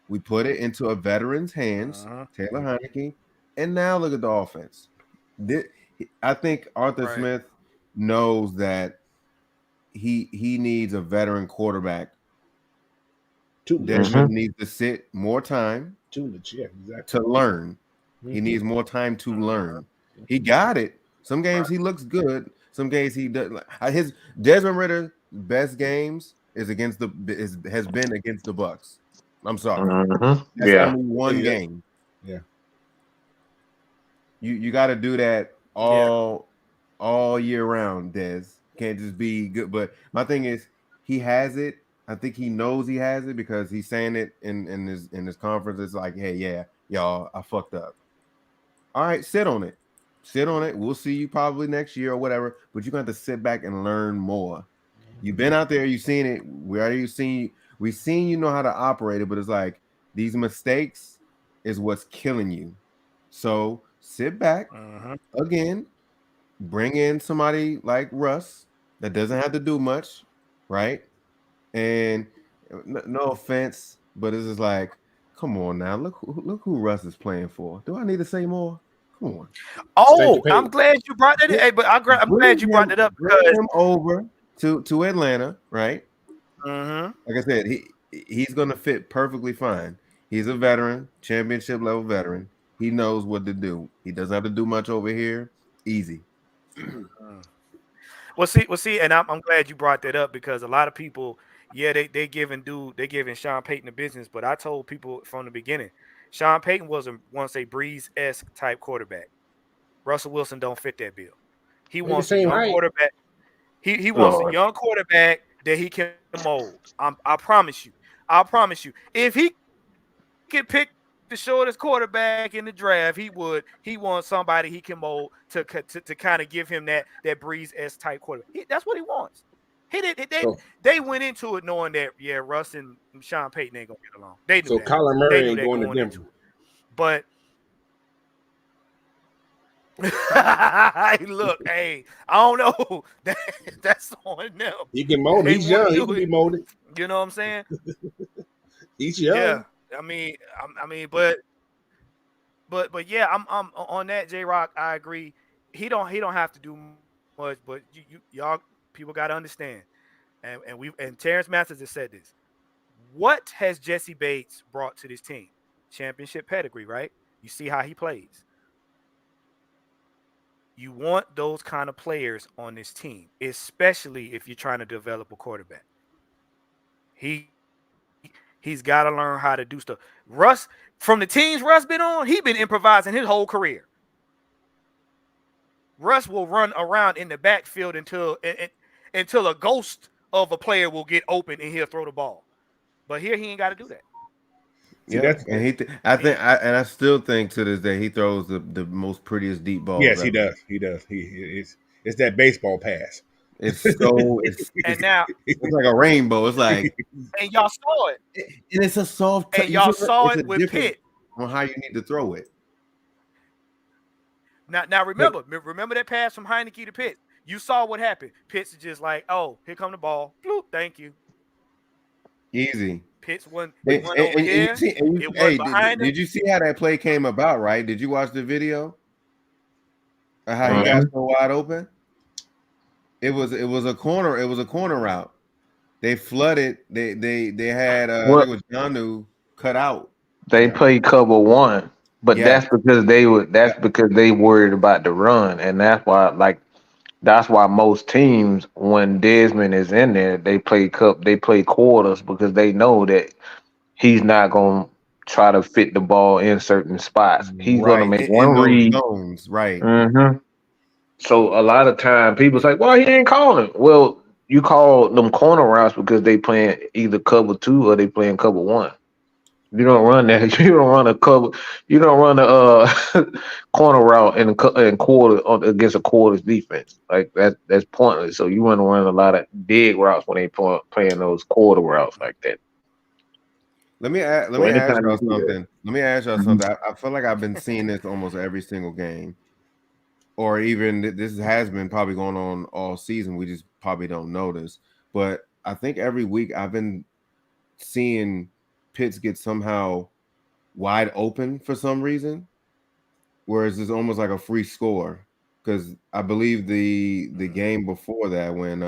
We put it into a veteran's hands, Uh-huh. Taylor Heineke, and now look at the offense. I think Arthur Right. Smith knows that he needs a veteran quarterback. Tutelage. Desmond Mm-hmm. needs to sit more time Tutelage. Yeah, exactly. to learn. He Mm-hmm. needs more time to Uh-huh. learn. He got it. Some games Right. he looks good. Some games he does. His Desmond Ritter best games is against has been against the Bucks. I'm sorry. Mm-hmm. That's Yeah. only one Yeah. game. Yeah. You got to do that Yeah. all year round, Des. Can't just be good. But my thing is, he has it. I think he knows he has it because he's saying it in his conference. It's like, hey, yeah, y'all, I fucked up. All right, sit on it. Sit on it. We'll see you probably next year or whatever. But you're gonna have to sit back and learn more. You've been out there, you've seen it. We've seen you know how to operate it, but it's like these mistakes is what's killing you. So sit back Uh-huh. again, bring in somebody like Russ that doesn't have to do much, right? And no offense, but it's just like, come on now, look who Russ is playing for. Do I need to say more? Come on, Stank the Oh, I'm page. glad you brought that in. Br- Hey, but I'm glad you brought that up bring because him over to Atlanta, right? uh-huh. Like I said, he's gonna fit perfectly fine. He's a veteran, championship level veteran. He knows what to do. He doesn't have to do much over here. Easy. Well, see, and I'm glad you brought that up because a lot of people, yeah, they giving Sean Payton the business, but I told people from the beginning, Sean Payton was once a Breeze esque type quarterback. Russell Wilson don't fit that bill. He They the wants a same young height. quarterback. He wants a Lord. young quarterback that he can mold. I promise you. I promise you. If he could pick the shortest quarterback in the draft, he would. He wants somebody he can mold to kind of give him that Breeze S type quarterback. That's what he wants. He did. So They went into it knowing that Russ and Sean Payton ain't gonna get along. They knew so that. Kyler They Murray knew ain't that going to going Denver. into it. But look, hey, I don't know. That's on them. He can If mold. they He's want to young. He do can be it, molded. you know what I'm saying? He's Yeah. young. I mean, but yeah, I'm on that. J Rock, I agree. He don't have to do much, but y'all people got to understand, and Terrence Masters has said this. What has Jesse Bates brought to this team? Championship pedigree, right? You see how he plays. You want those kind of players on this team, especially if you're trying to develop a quarterback. He's got to learn how to do stuff. Russ, from the teams Russ been on, he been improvising his whole career. Russ will run around in the backfield until a ghost of a player will get open and he'll throw the ball. But here he ain't got to do that. See, Yeah, that's and I He think I still think to this day he throws the most prettiest deep balls yes, he ever. does. He does. It's that baseball pass. It's so and now it's like a rainbow. It's like and y'all saw it. and it's a soft. And You y'all feel that? saw It's it a with difference Pitt. on how you need to throw it. Now But remember that pass from Heineke to Pitts. You saw what happened. Pitts is just like, oh, here come the ball. Bloop, thank you. easy. Pitts went. He And, went and, over and you here. see, and It hey, wasn't behind him. did you see how that play came about? Right? Did you watch the video of how he No. got Mhm. so wide open? It was a corner. It was a corner route. They flooded. They had I think Well, it was Janu cut out. they Yeah. play cover one, but Yeah, that's because they worried about the run, and that's why most teams when Desmond is in there, they play quarters because they know that he's not gonna try to fit the ball in certain spots. He's gonna right. make In one those read. zones, right. hmm So a lot of time people say, "Well, he didn't call him." Well, you call them corner routes because they playing either cover two or they playing cover one. You don't run that. You don't run a cover. You don't run a corner route in quarter against a quarters defense. Like that's pointless. So you want to run a lot of big routes when they playing those quarter routes like that. Let So me ask anytime you y'all do that, something. Let me ask y'all Mhm. something. I feel like I've been seeing this almost every single game, or even this has been probably going on all season. We just probably don't notice. But I think every week I've been seeing Pitts get somehow wide open for some reason, whereas it's almost like a free score. Because I believe the game before that when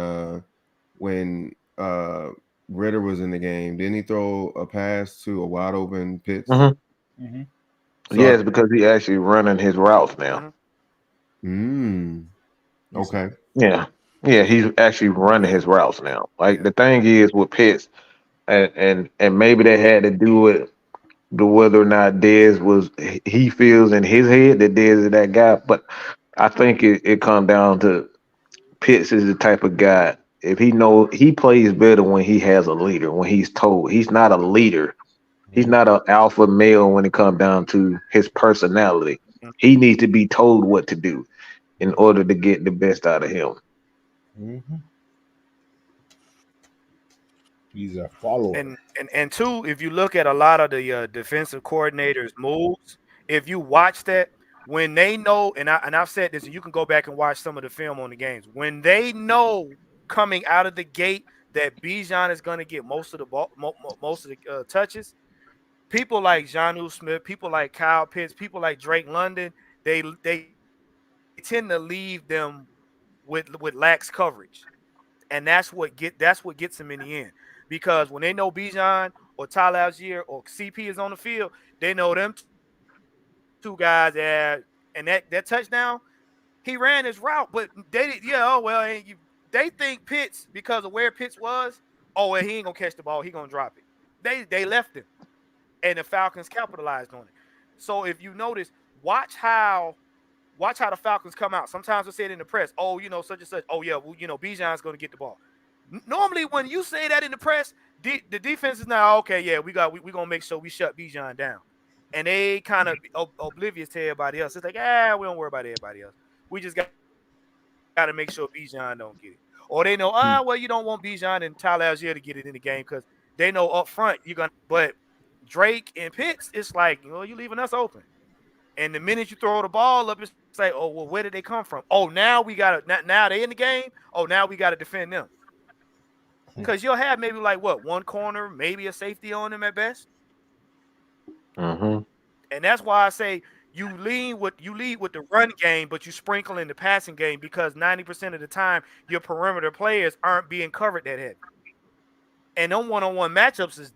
Ritter was in the game, didn't he throw a pass to a wide open Pitts? Mhm. Mm-hmm. So Yes, because he actually running his routes now. Mhm. mm, He's okay. Yeah, yeah, he's actually running his routes now. Like Yeah. the thing is with Pitts, and maybe they had to do it to whether or not Dez was he feels in his head that Dez is that guy. But I think it comes down to Pitts is the type of guy. If he know he plays better when he has a leader, when he's told. He's not a leader. He's mm-hmm. not an alpha male when it comes down to his personality. He needs to be told what to do in order to get the best out of him. Mm-hmm. He's a follower. And two, if you look at a lot of the defensive coordinators' moves, if you watch that, when they know, and I've said this, and you can go back and watch some of the film on the games. When they know coming out of the gate that Bijan is going to get most of the ball, most of the touches, people like Jonnu Smith, people like Kyle Pitts, people like Drake London, they tend to leave them with lax coverage. And that's what gets them in the end. Because when they know Bijan or Tyler Algier or CP is on the field, they know them two guys and that touchdown, he ran his route, but they think Pitts, because of where Pitts was, oh well, he ain't gonna catch the ball, he gonna drop it. They left him, and the Falcons capitalized on it. So if you notice, watch how the Falcons come out. Sometimes we say it in the press, oh, such and such. Oh yeah, well, Bijan's going to get the ball. Normally, when you say that in the press, the defense is now okay. Yeah, we gonna make sure we shut Bijan down, and they kind of oblivious to everybody else. It's like, we don't worry about everybody else. We just got to make sure Bijan don't get it. Or or they know, Hmm. well, you don't want Bijan and Tyler Algier to get it in the game because they know up front you're gonna. But Drake and Pitts, it's like you leaving us open. And the minute you throw the ball up, it's like, oh well, where did they come from? Oh, now we gotta now they in the game. Oh, now we gotta defend them because you'll have maybe like what one corner, maybe a safety on them at best. Mm-hmm. And that's why I say you lead with the run game, but you sprinkle in the passing game because 90% of the time your perimeter players aren't being covered that heavy. And them one-on-one matchups is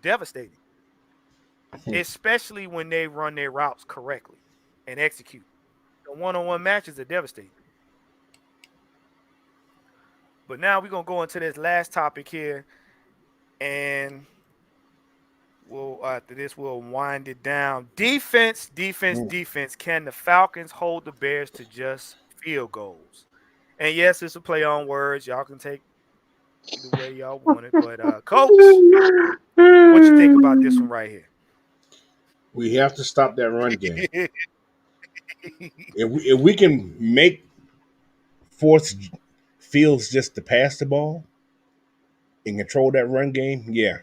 devastating, especially when they run their routes correctly and execute. The one-on-one matches are devastating. But now we're gonna go into this last topic here, and we'll after this we'll wind it down. Defense, defense, Hmm. defense. Can the Falcons hold the Bears to just field goals? And yes, it's a play on words. Y'all can take either way y'all want it. But coach, what you think about this one right We have to stop that run game. here? If we can make force Fields just to pass the ball and control that run game, yeah,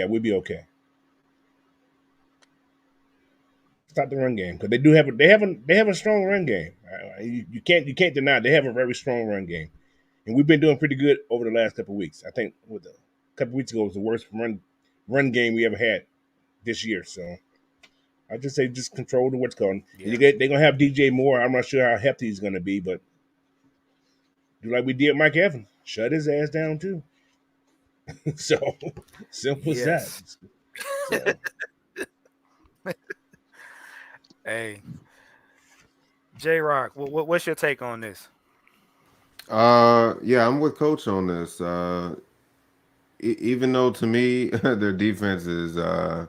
we'd be okay. Stop the run game because they have a strong run game. You can't deny they have a very strong run game, and we've been doing pretty good over the last couple of weeks. I think with a couple of weeks ago was the worst run game we ever had this year. So I just say just control the what's going. And Yeah. they're gonna have DJ Moore. I'm not sure how hefty he's gonna be, but do like we did Mike Evans, shut his ass down too. So simple as that. Yes. So Hey, J Rock, what's your take on this? Yeah, I'm with Coach on this. Even though to me their defense is, I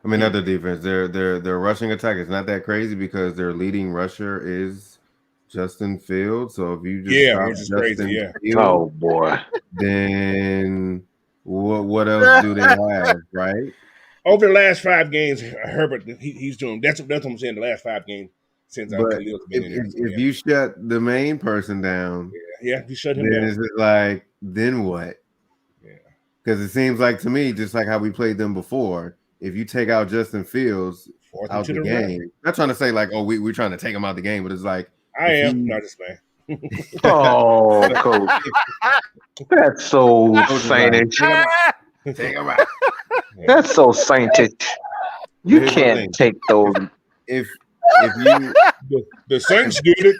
mean, not their defense, their rushing attack is not that crazy because their leading rusher is Justin Fields. So if you just yeah, stop which is crazy. Justin Yeah, Fields, Oh boy. then what else do they have, right? over the last 5 games, Herbert he's doing that's what I'm saying. The last 5 games since But Khalil's been if, in there. if, So if you shut the main person down, yeah, you shut him then down. it's just like, then what? Yeah, Because it seems like to me, just like how we played them before, if you take out Justin Fields force him out to the the run. game, not trying to say like, oh, we're trying to take him out the game, but it's like I if am he not just man. Oh, coach, that's so coach is like, saintish. take him out. Yeah. That's so saintish. But You here's my can't thing: take those. if you The Saints did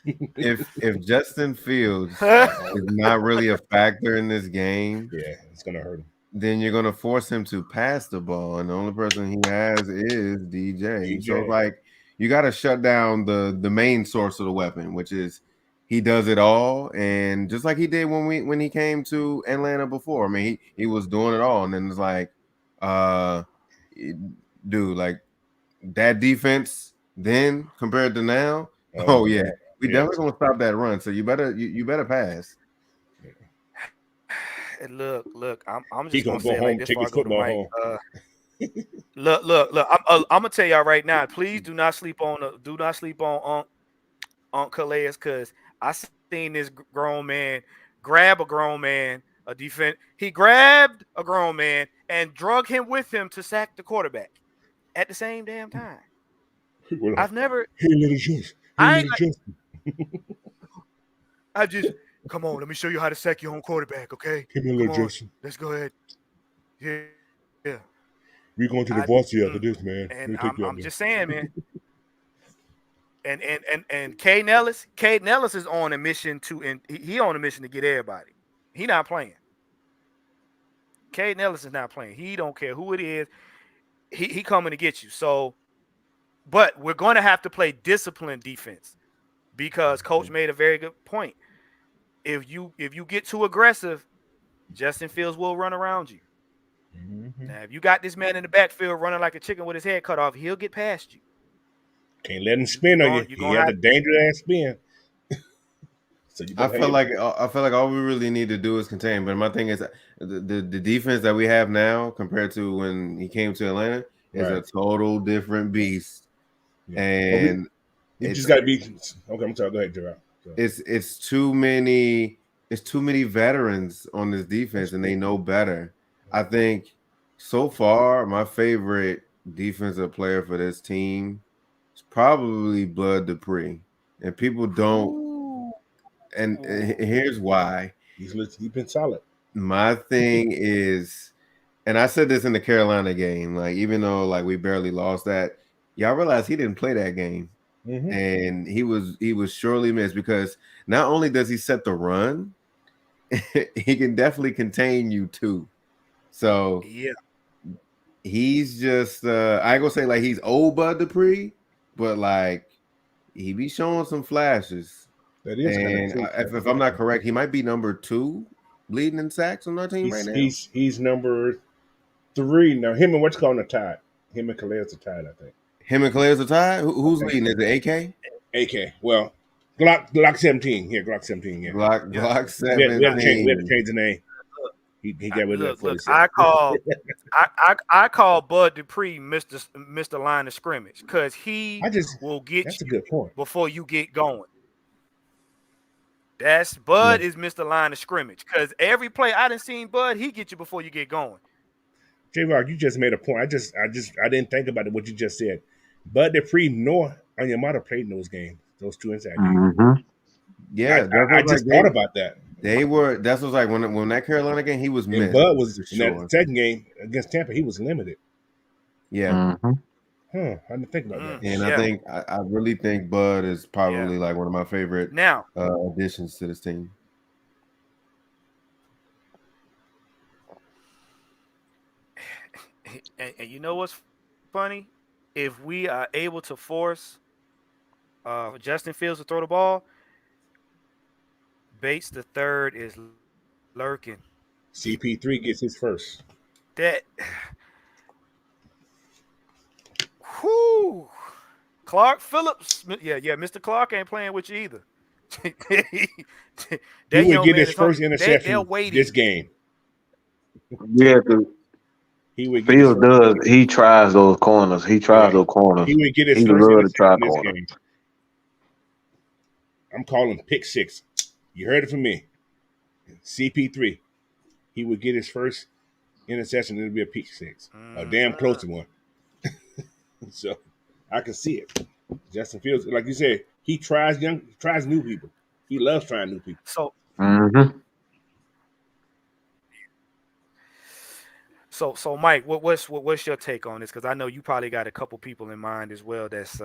it. if Justin Fields Huh? is not really a factor in this game, Yeah, it's gonna hurt him. then you're gonna force him to pass the ball, and the only person he has is DJ. So it's DJ. like you got to shut down the main source of the weapon, which is he does it all, and just like he did when he came to Atlanta before. I mean, he was doing it all, and then it's like, uh, it- dude, like that defense then compared to now. Oh Oh my yeah, god. we Yeah. definitely gonna stop that run. So you better pass. And look, I'm He just gonna gonna go say it like home, this take before his I go to football Mike. home. Look. I'm gonna tell y'all right now. Please do not sleep on Unc Calais because I seen this grown man grab a grown man, a defense. He grabbed a grown man and drug him with him to sack the quarterback at the same damn time. Well, I've never. hey, little Justin. Hey, I ain't little like. Justin. I just come on. Let me show you how to sack your own quarterback. Okay, Come here, come little on. Justin. Let's go ahead. Yeah. We going to the I varsity after this, man. Let and me take you out I'm there. just saying, man. And K Nellis is on a mission to and he on a mission to get everybody. He not playing. K Nellis is not playing. He don't care who it is. He coming to get you. So, but we're going to have to play disciplined defense because coach made a very good point. If you get too aggressive, Justin Fields will run around you. Mm-hmm. Now, if you got this man in the backfield running like a chicken with his head cut off, he'll get past you. Can't let him You spin you on you. going you He gonna has have a dangerous ass spin. So you I better have feel your like all we really need to do is contain. But my thing is the defense that we have now compared to when he came to Atlanta is a right. total different beast, Yeah. But and we just it's gotta be okay. I'm sorry. Go ahead, Gerard. So it's too many veterans on this that's defense, and they true. know better. I think so far my favorite defensive player for this team is probably Bud Dupree, and people don't. Ooh. And here's why. He's been solid. My thing is, and I said this in the Carolina game, like even though like we barely lost that, y'all realize he didn't play that game, Mm-hmm. and he was surely missed because not only does he set the run, he can definitely contain you too. So Yeah. he's just I ain't gonna say like he's old Bud Dupree, but like he be showing some flashes. That is kind of And true. if I'm not correct, he might be number two leading in sacks on our team right He's now. he's he's number three now. Him and what's called a tie. Him and Khalil's a tie, I think. Him and Calais are tied. I Who's think leading? Is it AK? AK. Well, Glock 17. Yeah, Glock 17. Yeah. Yeah. Glock We had to 17. change the name. He got rid of that Look. 47. I call Bud Dupree Mister Line of Scrimmage because I he just will get That's a you good point. before you get going. That's Yeah. Bud is Mister Line of Scrimmage because every play I done seen Bud, he get you before you get going. J Rock, you just made a point. I didn't think about it, what you just said. Bud Dupree nor Onyemata played in those games, those two inside games. Mm-hmm. I, Yeah, that's I, I what's like just thought about that. they were. That's what's like when that Carolina game he was And missed Bud was for in that sure. second game against Tampa, he was limited. Yeah, Mm-hmm. Huh. I didn't think about that. and I Yeah. think I really think Bud is Yeah. probably like one of my favorite Now, additions to this team. and you know what's funny? If we are able to force Justin Fields to throw the ball, Bates the third is lurking. CP3 gets his first. That whoo Clark Phillips, yeah, Mr. Clark ain't playing with you either. He That would young get man his is first hungry. They're interception this waiting. game. Yeah, 'cause He would get his Field first does. interception. He tries those corners. He Yeah. tries those corners. He would get his He first love to try interception this corners. game. I'm calling pick six. You heard it from me. CP3. He would get his first interception. It'll be a pick six. A damn Mhm. close one. So I can see it. Justin Fields, like you said, he tries new people. He loves trying new people. So Mm-hmm. so Mike, what's your take on this? Because I know you probably got a couple people in mind as well. That's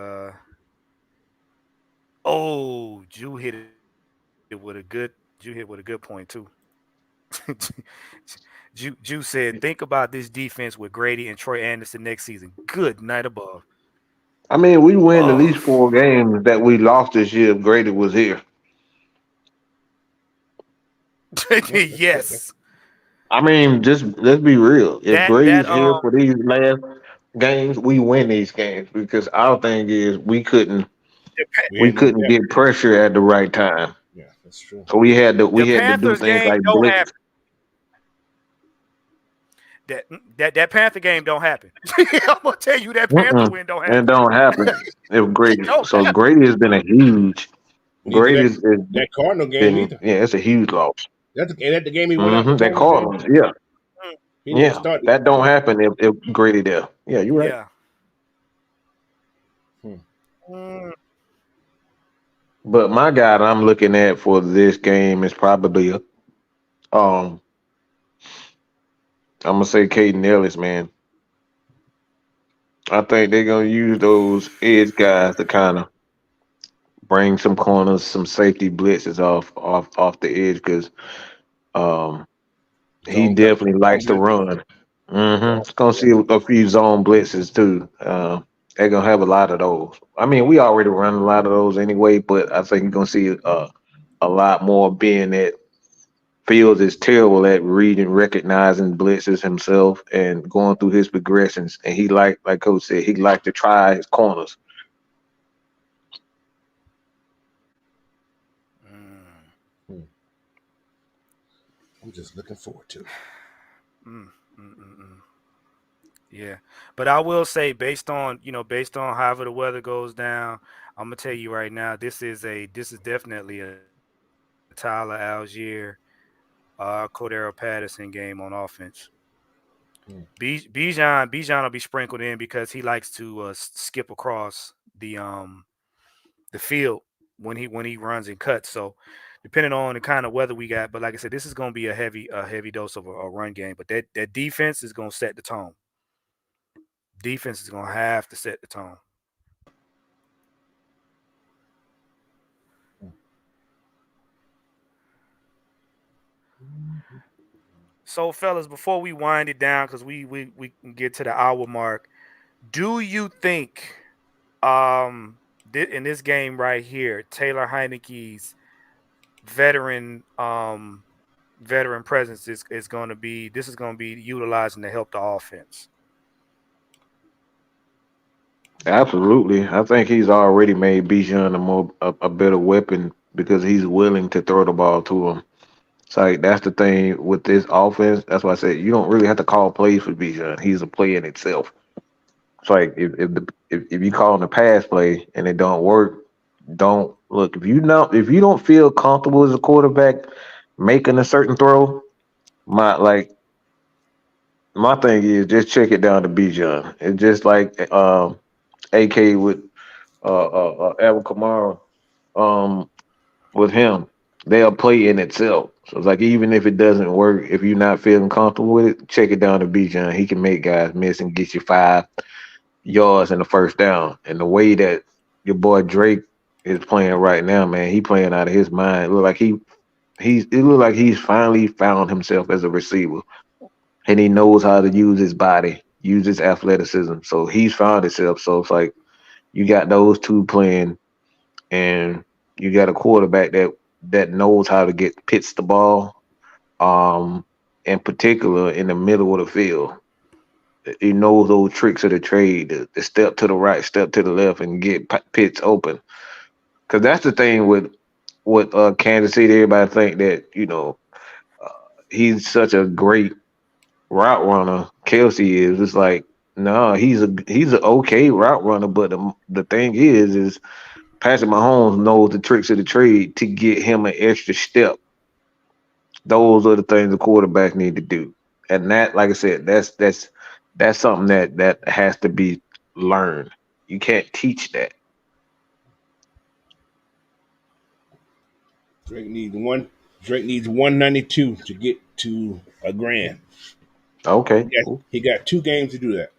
oh, Jew hit a good point too. Jew said, think about this defense with Grady and Troy Anderson next season. Good night above. I mean, we win at Oh, least 4 games that we lost this year if Grady was here. Yeah, that's fair. yes. I mean, just let's be real. If That Grady's here for these last games, we win these games because our thing is We we had no couldn't depth. get pressure at the right time. Yeah, that's true. So the we had to do Panthers things game like don't blitz. happen. That Panther game don't happen. I'm gonna tell you that Panther Mm-mm. win don't And it happen. don't happen if It Grady. don't So happen. Grady has been a huge. Neither Grady has that Cardinal game been, either. yeah, it's a huge loss. That's the game he went out the That Cardinals game. Cardinals, yeah, He didn't even yeah, start. that don't happen if Grady there. Yeah, you're right. Yeah. Hmm. Mm, But my guy that I'm looking at for this game is probably um I'm gonna say Caden Ellis, man. I think they're gonna use those edge guys to kind of bring some corners, some safety blitzes off the edge because um he definitely Zone likes to blitzes. run. Mm-hmm. Zone, It's gonna see a few zone blitzes too. They're gonna have a lot of those. I mean, we already run a lot of those anyway, but I think you're gonna see a lot more being that Fields is terrible at reading, recognizing blitzes himself, and going through his progressions. And he like Coach said, he like to try his corners. mm, hmm. I'm just looking forward to it. mm, mm, mm, mm. Yeah, but I will say, based on however the weather goes down, I'm gonna tell you right now, this is definitely a Tyler Algier, Cordero Patterson game on offense. Hmm. Bijan will be sprinkled in because he likes to skip across the field when he runs and cuts. So depending on the kind of weather we got, but like I said, this is going to be a heavy dose of a run game. But that defense is going to set the tone. Defense is going to have to set the tone. So fellas, before we wind it down, because we can get to the hour mark, do you think in this game right here, Taylor Heineke's veteran veteran presence is going to be this is going to be utilizing to help the offense. Absolutely. I think he's already made Bijan a better weapon because he's willing to throw the ball to him. It's like that's the thing with this offense. That's why I said you don't really have to call plays for Bijan. He's a play in itself. It's like if you call him a pass play and it don't work, don't look. If you don't feel comfortable as a quarterback making a certain throw, my like my thing is just check it down to Bijan. It's just like AK with Alvin Kamara. Um, with him, they'll play in itself. So it's like even if it doesn't work, if you're not feeling comfortable with it, check it down to Bijan. He can make guys miss and get you 5 yards in the first down. And the way that your boy Drake is playing right now, man, he playing out of his mind. It look like it look like he's finally found himself as a receiver. And he knows how to use his body, use his athleticism. So he's found himself. So it's like you got those two playing and you got a quarterback that knows how to get pitch the ball, in particular in the middle of the field. He knows those tricks of the trade, the step to the right, step to the left, and get pits open. Because that's the thing with Kansas City. Everybody think that uh, he's such a great route runner. Kelsey is. It's like no, he's an okay route runner, but the thing is Patrick Mahomes knows the tricks of the trade to get him an extra step. Those are the things the quarterback need to do, and that, like I said, that's something that has to be learned. You can't teach that. Drake needs one. Drake needs 192 to get to a grand. Okay. Cool. He got 2 games to do that.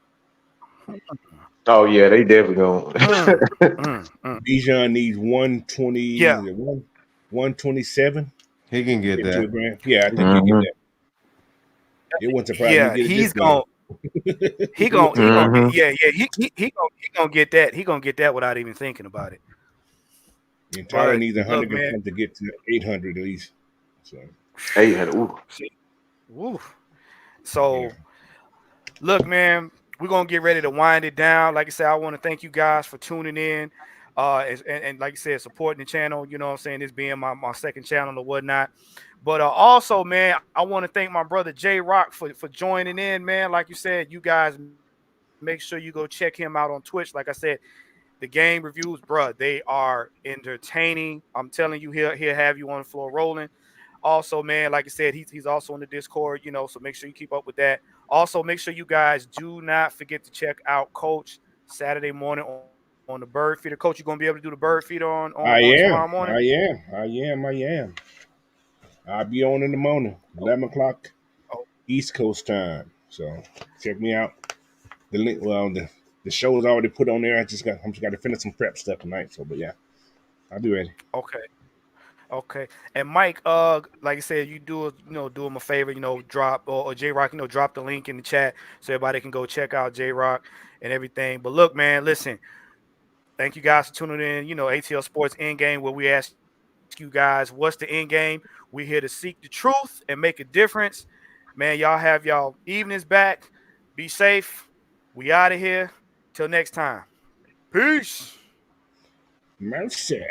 Oh yeah, they definitely going. Mm, mm. Bijan needs 120. Yeah, Is it 127 He can to get get to that. a grand? Yeah, I think he'll get hmm that. It wouldn't surprise me to yeah. get it this game. He gonna get hmm he gonna get that. He gonna get that without even thinking about it. And Tyler But needs look, 100 man. something to get to 800 at least. So 800. Ooh. See, woo. yeah, So look, man, we're gonna get ready to wind it down. Like I said, I want to thank you guys for tuning in. And like I said, supporting the channel, you know what I'm saying, this being my second channel or whatnot. But also, man, I want to thank my brother J Rock for joining in, man. Like you said, you guys make sure you go check him out on Twitch. Like I said, the game reviews, bruh, they are entertaining. I'm telling you, he'll have you on the floor rolling. Also, man, like I said, he's also in the Discord, you know, so make sure you keep up with that. Also, make sure you guys do not forget to check out Coach Saturday morning on the Bird Feeder. Coach, you gonna be able to do the Bird Feeder on I tomorrow am. morning? I am. I am. I am. I'll be on in the morning, Oh, 11 o'clock oh, East Coast time. So check me out. The link, well, the show is already put on there. I'm just got to finish some prep stuff tonight. So, but yeah, I'll be ready. okay. Okay. And Mike, like I said, do him a favor, drop or J Rock, drop the link in the chat so everybody can go check out J Rock and everything. But look, man, listen, thank you guys for tuning in. ATL Sports Endgame, where we ask you guys, what's the end game? We're here to seek the truth and make a difference. Man, y'all have y'all evenings back. Be safe. We out of here. Till next time. Peace. Mercy.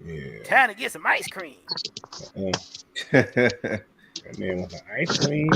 Yeah. Time to get some ice cream. Uh, And then with the ice cream.